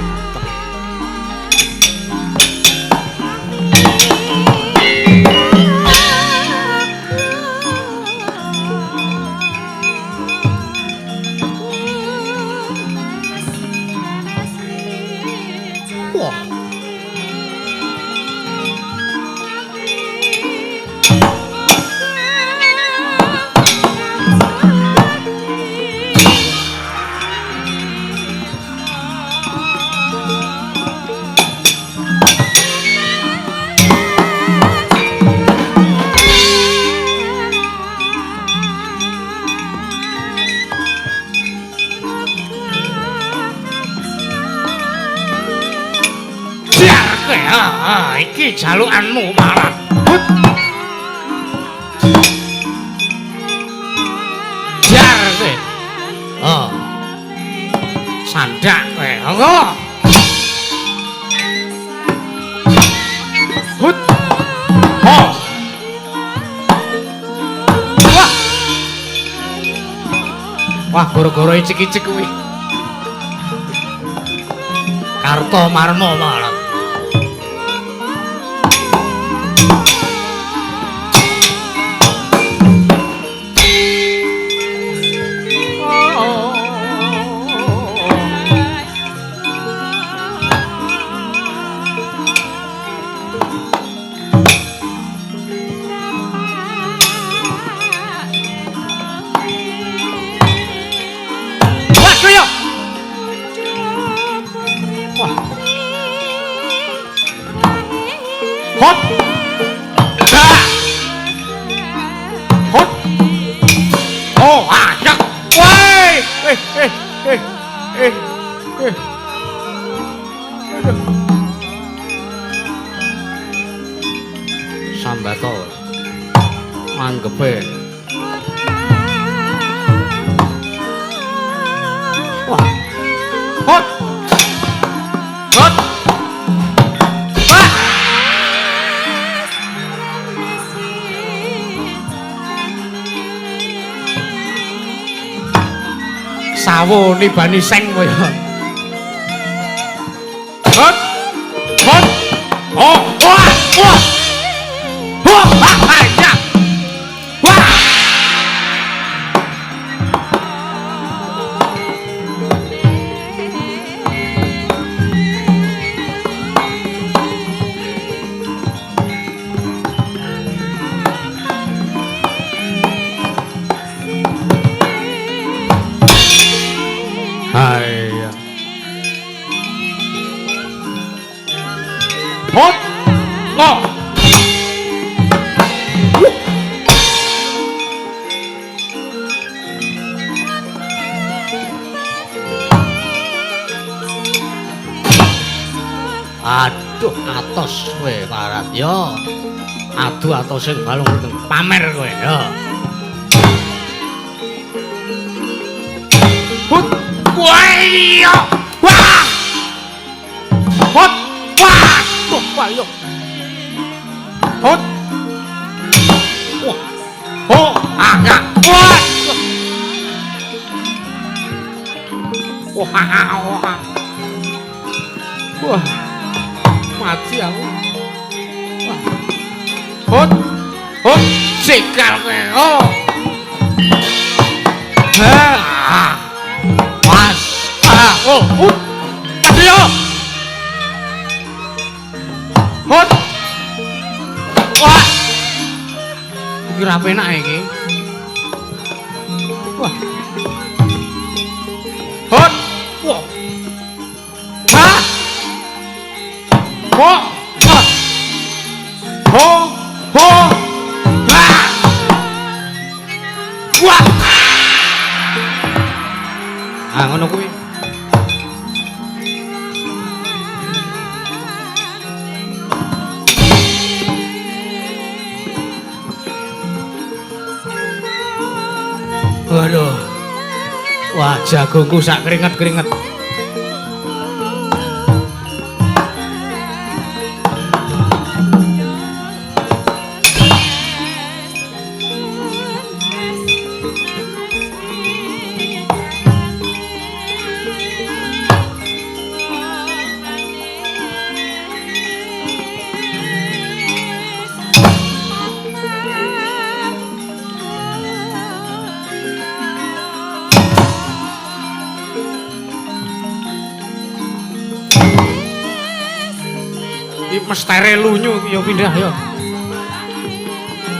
Iki jalukanmu malah. Jar kowe. Oh. Sandak kowe. Monggo. Hut. Oh. Wah. Wah, goro-goro icik-icik kuwi. Kartomarma malah. Hop. Dah. Hop. Oh, ajak. Woi. Sambato. Manggepe. Wah. Hop. Hop. Sawo nibani seng kaya. Hot. Hot. Oh, wah, wah. Wah, wah, ya. Wah. Hai. Hot. Oh. Aduh, atos kowe Parat ya. Aduh atos sing balung pamer kowe ya. Hut. Wah! Wah! Hot! Wah! Tuh, payo. Hot! Wah! Oh, agak. Wah! Wah! Wah! Mati aku. Wah! Hot! Hot! Sikal kowe. Oh! Hah! Mas, oh, tapi yo, Hot. Wah. Iki ra penak iki. Wah. Hot. Wah. Ah. Ho. Ah. Ho. Ho. Ah. Wah. Ah ngono kuwi. Waduh. Wah, jagungku sak keringet-keringet. Mestere lunyu yo pindah yo.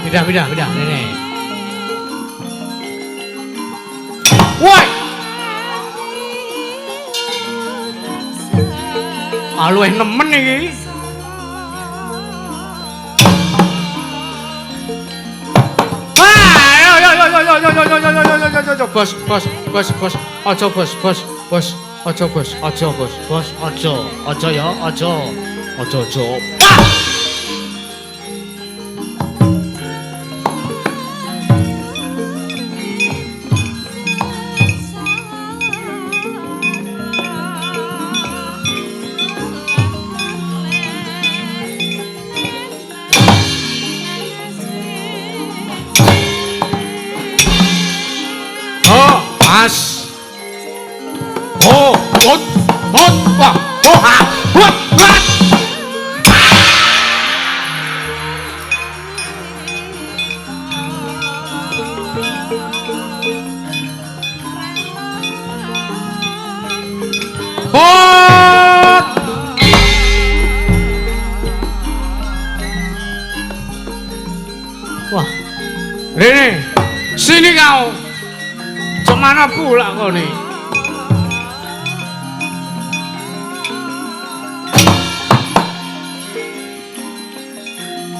Pindah ini. Woi. Aluh nemen iki. Yo. Bos. Aja bos. Aja bos. Aja ya, aja. Aja. Oh, mas. Oh, wah. Wah. Wah, Rene, sini kau. Cemana pula kau nih?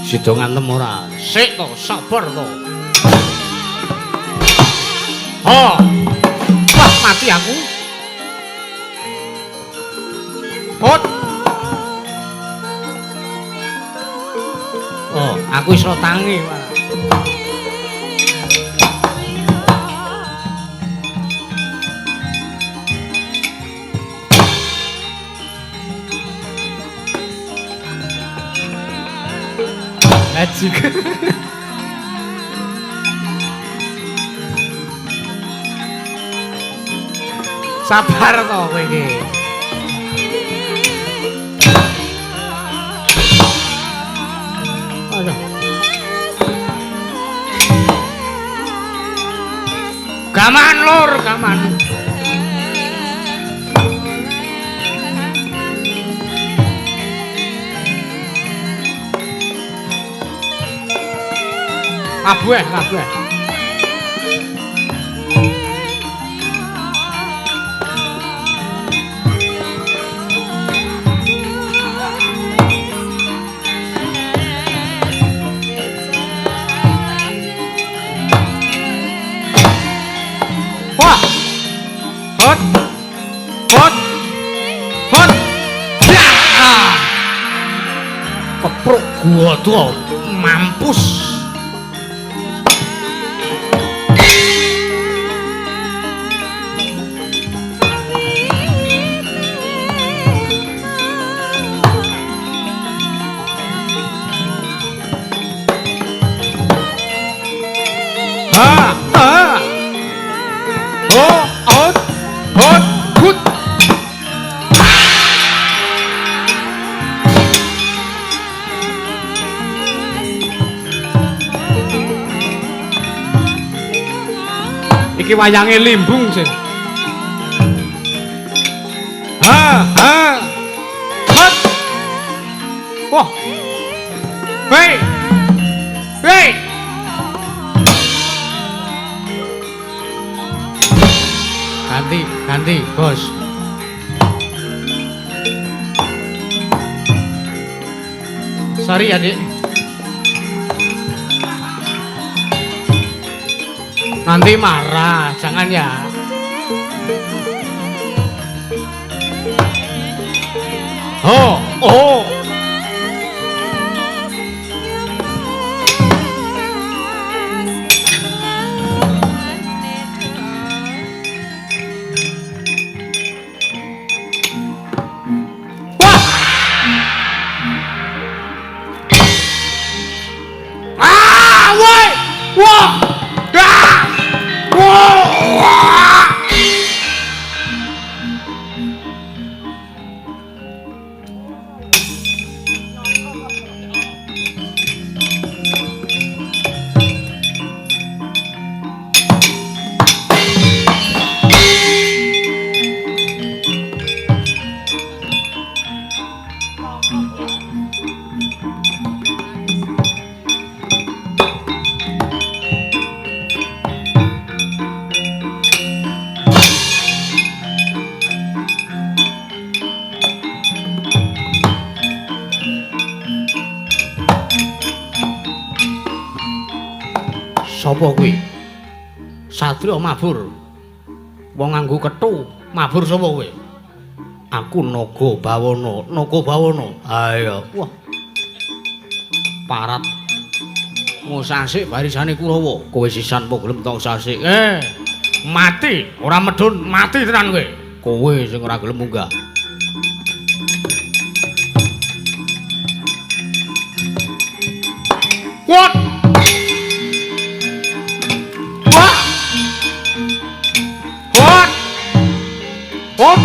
Sido ngantem ora? Sik to, sabar to. Oh, wah mati aku. Hot. Oh, aku iso tangi, Pak. Ajik. Sabar to kowe iki. Aduh. Gaman lur, gaman. Kabeh. Wah. Hot. Ya. Kepruk gua tuh mampus. Iki wayange limbung sih. Hot. Wah. Hei. Hei. Ganti, Bos. Sorry ya, Dik. Nanti marah, jangan ya. Oh, oh. Sapa kuwi? Satria mabur. Wong nganggo kethu, mabur sapa kowe? Aku Naga Bawana, Naga Bawana. Ha iya. Wah. Parat. Ngosasik barisane Kurawa. Kowe sisan apa gelem tok sasik? Mati, ora medun, mati tenan kowe. Kowe sing ora gelem munggah. What? Hop!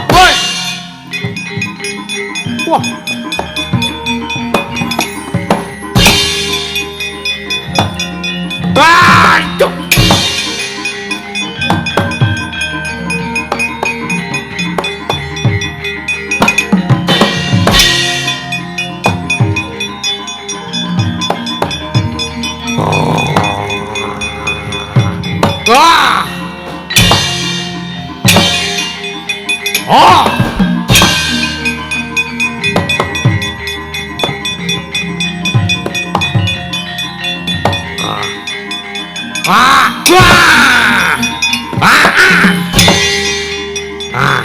Woi! Wah! Aduh! Ah! Oh! Ah! Ah! Ah!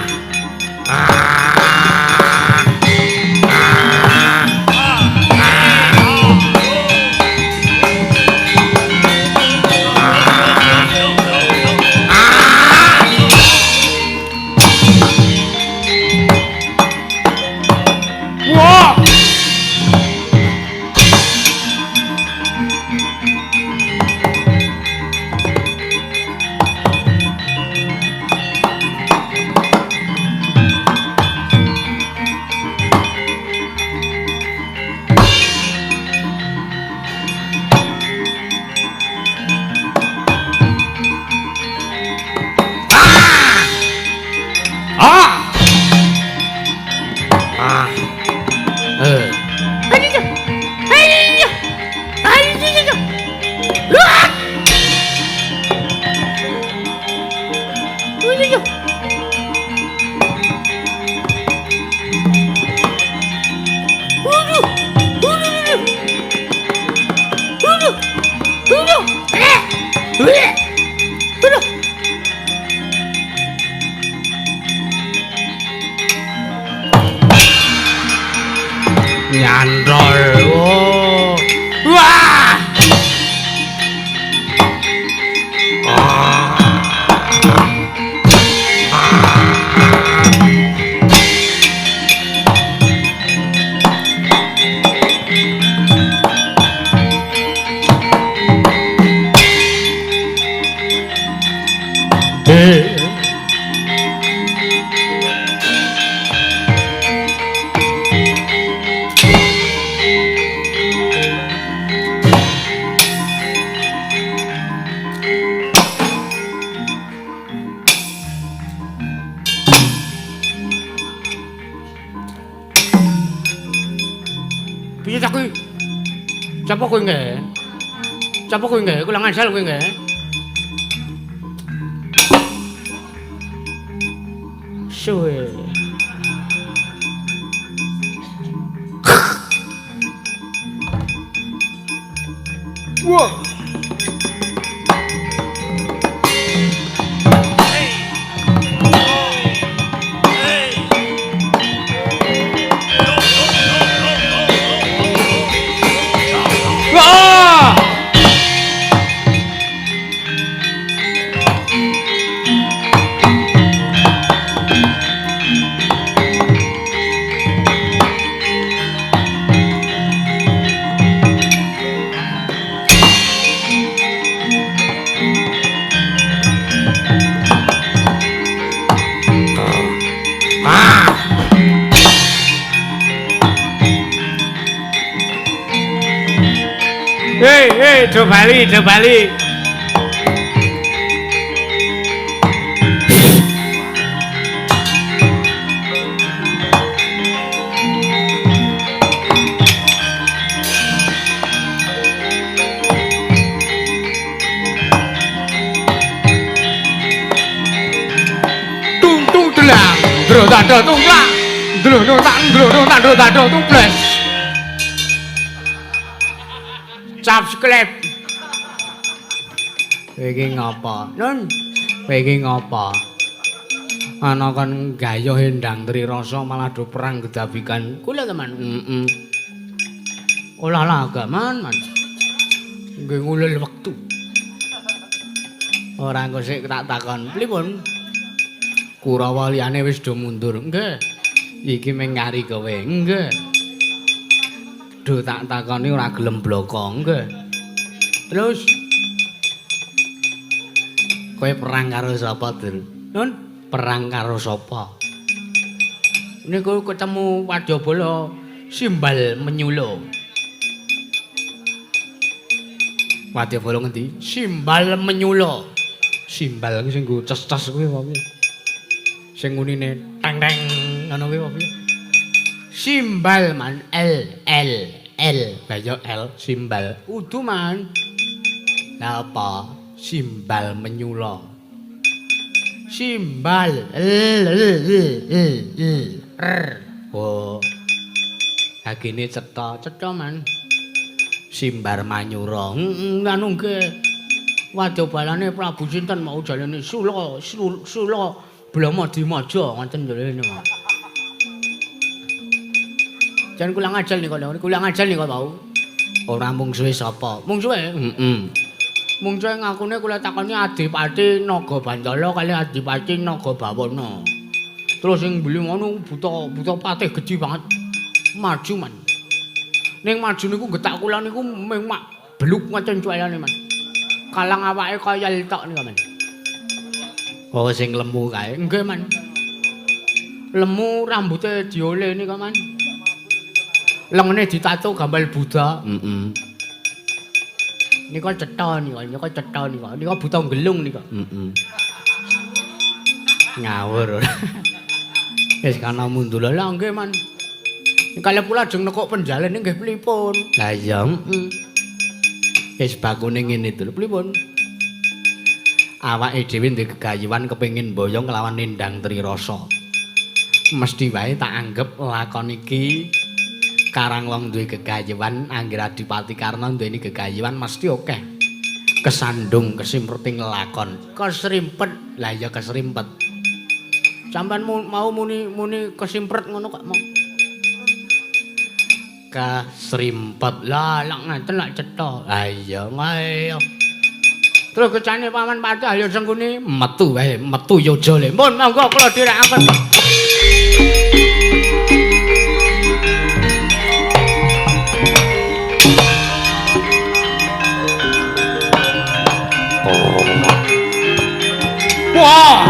Nyandol. Oh. Wah. Piye ta kuwi? Sapa kowe nggih? Sapa kowe nggih? Kula ngansal kowe nggih. Suwe. Wah. Hei, do bali. Tung delang, dro tung lang. Dro tung plus. Subscribe. Kowe iki ngapa? Nun. Kowe iki ngapa? Ana kon gayuh endang Tri Rasa malah do perang gedabikan. Kula teman. Olahraga man. Nggih ngulil wektu. Ora engko sik tak takon. Pripun? Kurawa liyane wis do mundur. Nggih. Iki mung ngari kowe. Nggih. Do tak takoni ora gelem bloko nggih. Terus kowe perang karo sapa, Dur? Nun, perang karo sapa? Niku ketemu Wadyabala Simbal Menyulo. Wadyabala ngendi? Simbal Menyulo. Simbal ku sing nggo ces-ces kuwi apa piye? Sing ngunine teng-teng ngono kuwi apa piye? Simbal man L bayo L simbal udu man lha apa simbal menyula simbal oh agene cetha man simbar manyura anu nggih Wadyabalane Prabu sinten mau jalane Sula Blamadimaja ngoten jalane Jan kula ngajal nika mau. Ora mungsuhe sapa? Mungsuhe? Mung suwe ngakune kula takoni Adipati Nagabandala kali Adipati Nagabawana. Terus sing mbeli ngono buta patih gedhi banget. Maju man. Ning maju niku getak kula niku mung mak bluk ngoten cuelane man. Kalang awake kaya tok nika man. Oh sing lemu kae. Nggih man. Lemu rambute diole nika man. Lengene ditato gambar Buddha. Nika cetha nika. Nika buta gelung nika. Ngawur. Wis kana mundur lha nggih man. Kalau pula ajeng nekuk penjalen nggih pripun? Lah iya, Wis bakune ngene to, pripun? Awake dhewe ndek gegayuhan kepengin mboyong kelawan Nendang Tri Rasa. Mesti wae tak anggap lakon iki karang wong duwe gegayuhan anggere Adipati Karna duweni gegayuhan mesti akeh. Kesandung kesimpreting lakon. Kesrimpet. Lah iya kesrimpet. Sampeyan mau muni kesimpret ngono kok mau. Kesrimpet. Lah lak ngaten lak cetha. Ha iya ngayo. Terus kecane Paman Pati ayo sengkuni metu wae, metu yoja le. Mun monggo kula direkaken. Wah!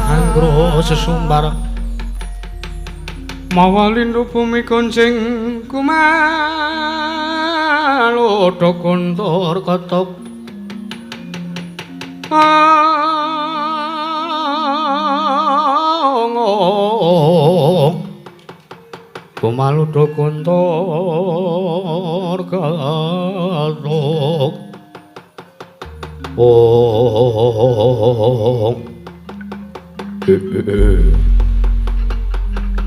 anggro sesumbar mawalindo bumi koncing kumaludo kontor ketop kumaludo kontor ketop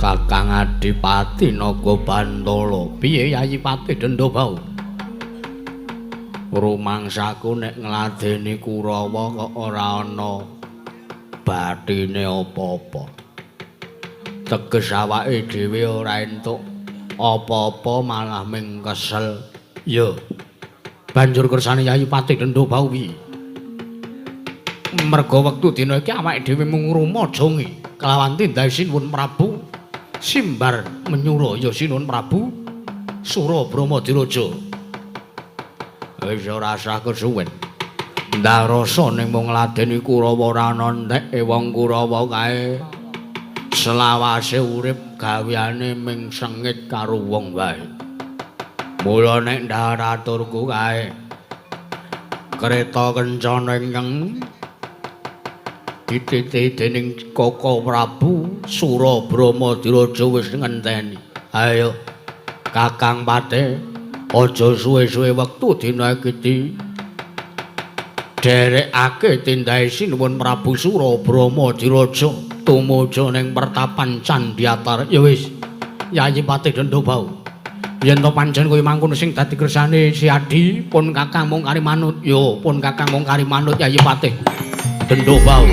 Kakang Adipati Naga Bantala piye Yayi Pati Dendobau rumangsaku nek ngladeni Kurawa kok ora ana bathine apa-apa teges awake dhewe ora entuk apa-apa malah ming kesel ya banjur kersane Yayi Pati Dendobau piye merga wektu dina iki awake dhewe mung rumaja kelawan tindahe Sinuwun Prabu Simbar menyuraya Sinuwun Prabu Surabramadiraja wis ora usah kesuwen ndak rasa ning mung ngladeni Kurawa ora ana entek wong Kurawa kae selawase urip gaweane ming sengit karo wong wae mula nek ndak aturku kae kreta kencana ingkang dititi dening Koko Prabu Surabramadiraja wis ngenteni. Ayo Kakang Pate aja suwe-suwe wektu dina iki derekake tindahe Sinuwun Prabu Surabramadiraja tumuju ning pertapan Candhiatar. Ya wis Yayi Pati Dendobau yen to pancen kowe mangkono sing dadi kersane Si Adi pun Kakang mung kari manut. Yo pun Kakang mung kari manut Yayi Pati Dendobau.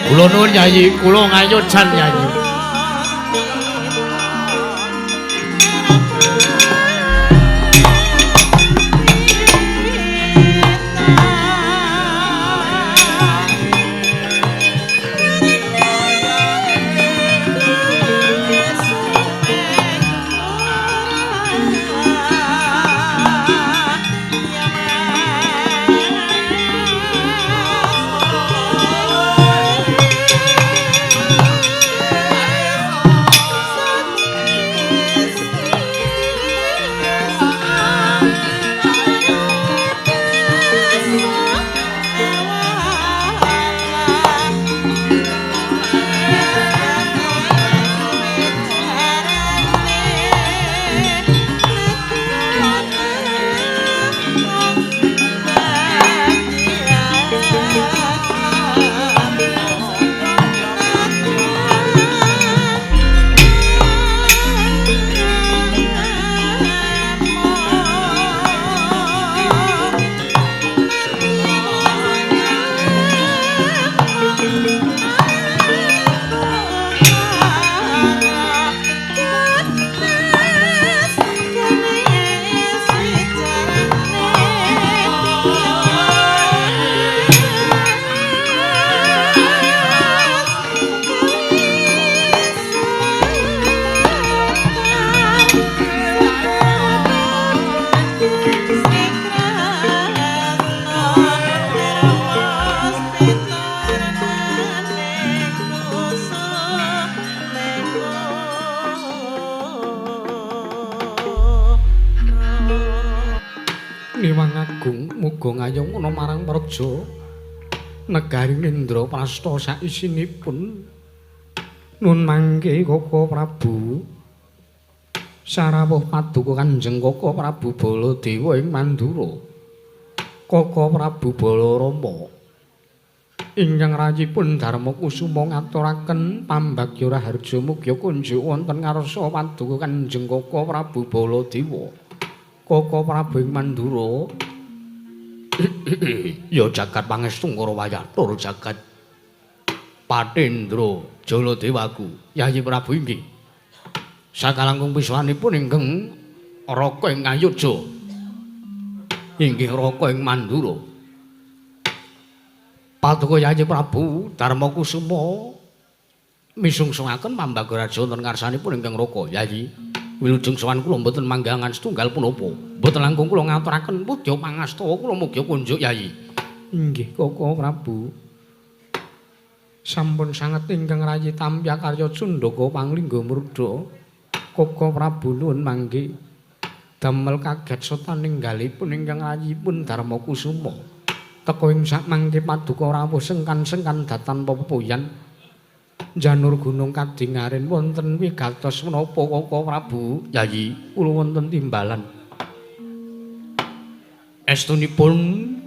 Kula nuwun Yayi, kula ngayucan Yayi. agung muga ngayung ana marang praja negari Indra Prasta saisinipun. Nun mangke Koko Prabu sarawuh paduka Kanjeng Koko Prabu Baladewa ing Mandura. Koko Prabu Balarama ingkang rayipun Darma Kusuma ngaturaken pambagya raharja mugi kunjuk wonten ngarsa paduka Kanjeng Koko Prabu Baladewa. Koko Prabu ing Mandura ya jagat pangestu karo wayah tur jagat Patendra Jaladewaku. Yayi Prabu inggih. Sakalangkung piswanipun ingkang Raka ing Ayodya. Inggih Raka ing Mandura. Paduka Yayi Prabu Darma Kusuma misungsungaken pambagya raja wonten ngarsanipun ingkang Raka. Yayi, wilujeng sowan kula mboten manggangan setunggal punapa. Mboten langkung kula ngaturaken pudya pangastawa kula mugi kunjuk Yayi. Inggih Koko Prabu. Sampun sanget ingkang rayi tampya karya Cundaka Panglingga Murda. Koko Prabu nuwun mangke damel kaget sota ninggalipun ingkang rayipun Darma Kusuma. Teka ing sak mangke paduka rawuh sengkan-sengkan datan pepuyan. Janur gunung kadingaren wonten wigatos menapa Koko Prabu? Yayi, kula wonten timbalan. Estunipun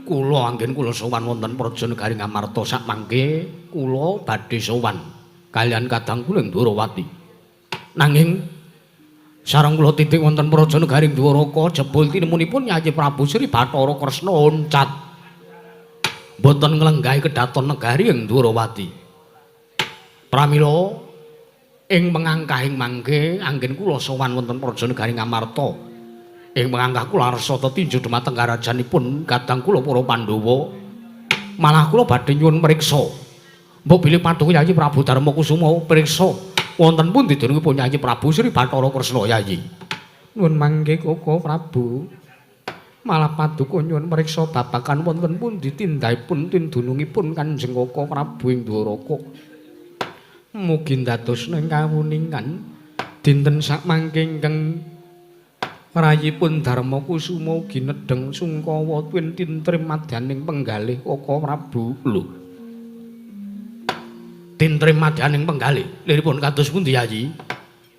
kula anggen kula sowan wonten Praja Negari Ngamarta sak mangke kula badhe sowan kaliyan kadang kula ing Dwarawati. Nanging sareng kula titik wonten Praja Negari Dwaraka jebul tinemunipun Yayi Prabu Sri Bathara Kresna oncat boten nglenggahi kedaton negari ing Dwarawati. Pramila ing pengangkahing mangke anggen kula sowan wonten Praja Negari Ngamarta. Ing pengangkah kula arsa tinju dhumateng karajanipun kadang kula para Pandhawa. Malah kula badhe nyuwun mriksa. Mbok bilih paduka Yayi Prabu Darma Kusuma priksa wonten pundi denungipun Yayi Prabu Sri Bathara Kresna Yayi. Nuwun mangke Koko Prabu. Malah paduka nyuwun mriksa babagan wonten pundi tindhaipun tindunungipun Kanjeng Koko Prabu ing Dwaraka. Mugi ndadosna kawuningan dinten sak mangke ingkang rayipun Darma Kusuma ugi nedheng sungkawa tuwin tintrim madyaning penggalih Koko Prabu. Lho. Tintrim madyaning penggalih liripun kados pundi Yayi?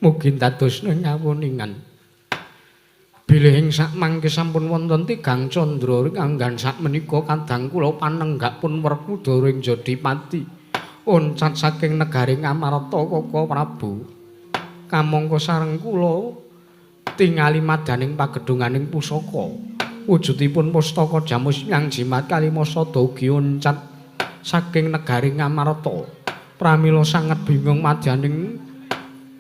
Mugi ndadosna kawuningan. Bilih ing sak mangke sampun wonten tigang candra kanggan sakmenika kadang kula panenggak pun Werkudara ing Jodipati oncat saking negari Ngamarta Koko Prabu. Kamangka sareng kula tingali madyaning pagedhunganing pusaka. Wujudipun pustaka Jamus Nyang Jimat Kalimasada ugi oncat saking negari Ngamarta. Pramila sanget bingung madyaning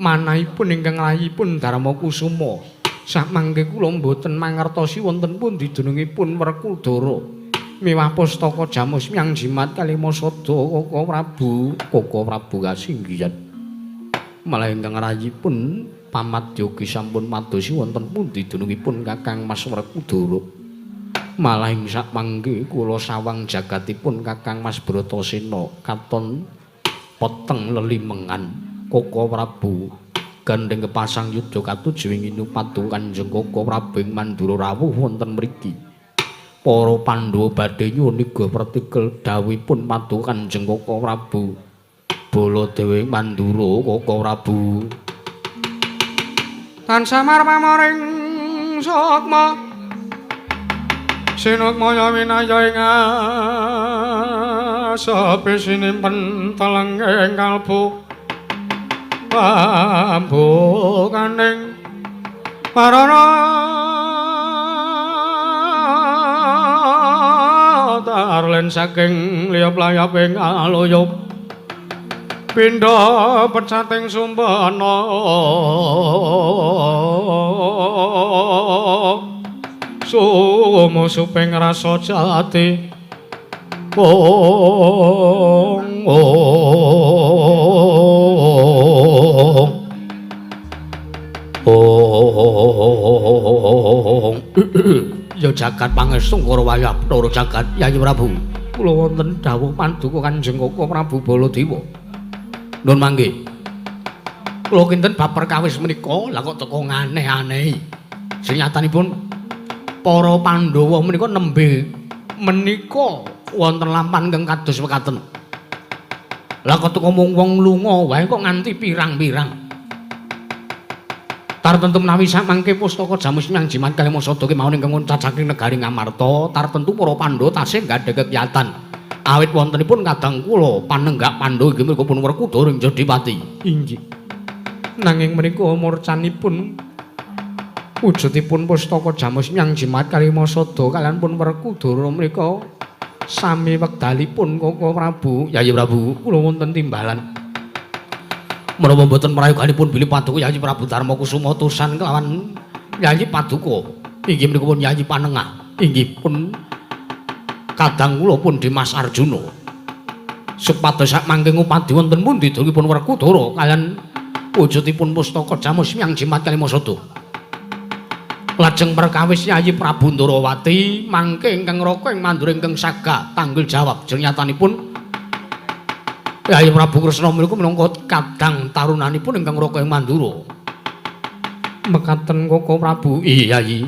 manahipun ingkang rayipun Darma Kusuma. Samangke kula mboten mangertosi wonten pundi denungipun Werkudara miwah pustaka Jamus Nyang Jimat Kalimasada Koko Prabu. Koko Prabu kasinggihan. Malah ingkang rayipun pamadyogi sampun madosi wonten pundi denungipun Kakang Mas Werkudara. Malah ing sakmangke kula sawang jagatipun Kakang Mas Bratasena katon peteng lelimengan. Koko Prabu gandeng kepasang yudha katuju ing inupatu Kanjeng Koko Prabu ing Mandura rawuh wonten mriki. Para Pandhawa badhe nyuwun iga pratikel dawuhipun paduka Kanjeng Koko Prabu Baladewa ing Mandura. Koko Prabu tansah marmaring sukma sinukmaya winaya ing asape sinimpen teleng ing kalbu pambukaning marana tarlen saking liyap-layap ing aluyup pindha pecating sumbana sumusuping rasa jati ya jagat pangestu karo wayah para jagat Yayi Prabu. Kula wonten dawuh paduka Kanjeng Koko Prabu Baladewa. Nuwun mangke. Kula kinten bab perkawis menika lha kok teko nganeh-anehi. Sing nyatanipun para Pandhawa menika nembe menika wonten lampan ingkang kados mekaten. Lah kok teko mung wong lunga wae kok nganti pirang-pirang. Tartentu menawi samangke pustaka Jamus Nyang Jimat kalih Masada kemawon ingkang cacaking negari Ngamarta, tartentu para Pandhawa tasih gadhah kekiyatan. Awit wontenipun kadang kula panenggak Pandhawa inggih menika pun Werkudara ing Jodipati. Inggih. Nanging menika murcanipun wujudipun pustaka Jamus Nyang Jimat kalih Masada kaliyan pun Werkudara menika sami wekdalipun Koko Prabu. Yayi Prabu, kula wonten timbalan. Menapa mboten prayoganipun bilih Paduka Yayi Prabu Darma Kusuma tusan kelawan Yayi Paduka. Inggih menika pun Yayi Panengah. Inggih pun kadang kula pun Dimas Arjuna. Supados sak mangke ngupadi wonten pundi duripun Werkudara kaliyan wujudipun pustaka Jamus Nyang Jimat kalih Masada. Lajeng perkawis Yayi Prabu Ndarawati mangke ingkang raka ing Mandura ingkang sagah tanggel jawab jenenyatanipun Yayi Prabu Kresna menika minangka kadang tarunanipun ingkang raka ing Mandura. Mekaten Koko Prabu. Iya Yayi.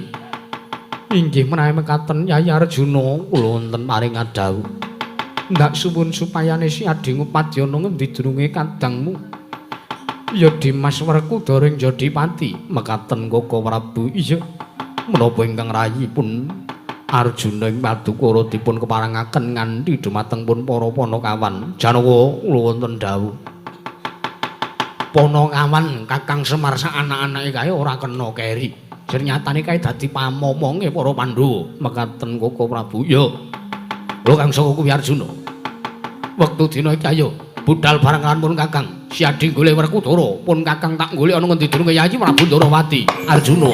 Inggih menawi mekaten Yayi Arjuna kula wonten paring adhawuh. Ndak suwun supayane si Adi ngupadyana ngendi durunge kadangmu. Ya Dimas Werkudara ing Jodipati. Mekaten Koko Prabu. Iya. Menapa ingkang rayipun Arjuna ing Padukara dipun keparengaken nganthi dumateng pun para Panakawan. Janaka kula wonten dawuh. Panakawan Kakang Semar sak anak-anake kae ora kena keri. Jernyatane kae dadi pamomonge para Pandhawa. Mekaten Koko Prabu. Ya. Lho Kang saka kuwi Arjuna. Wektu dina iki ayo budal bareng kalian pun Kakang. Si Adi golek Werkudara pun Kakang tak golek ana ngendi durunge Yayi Prabu Ndarawati. Arjuna.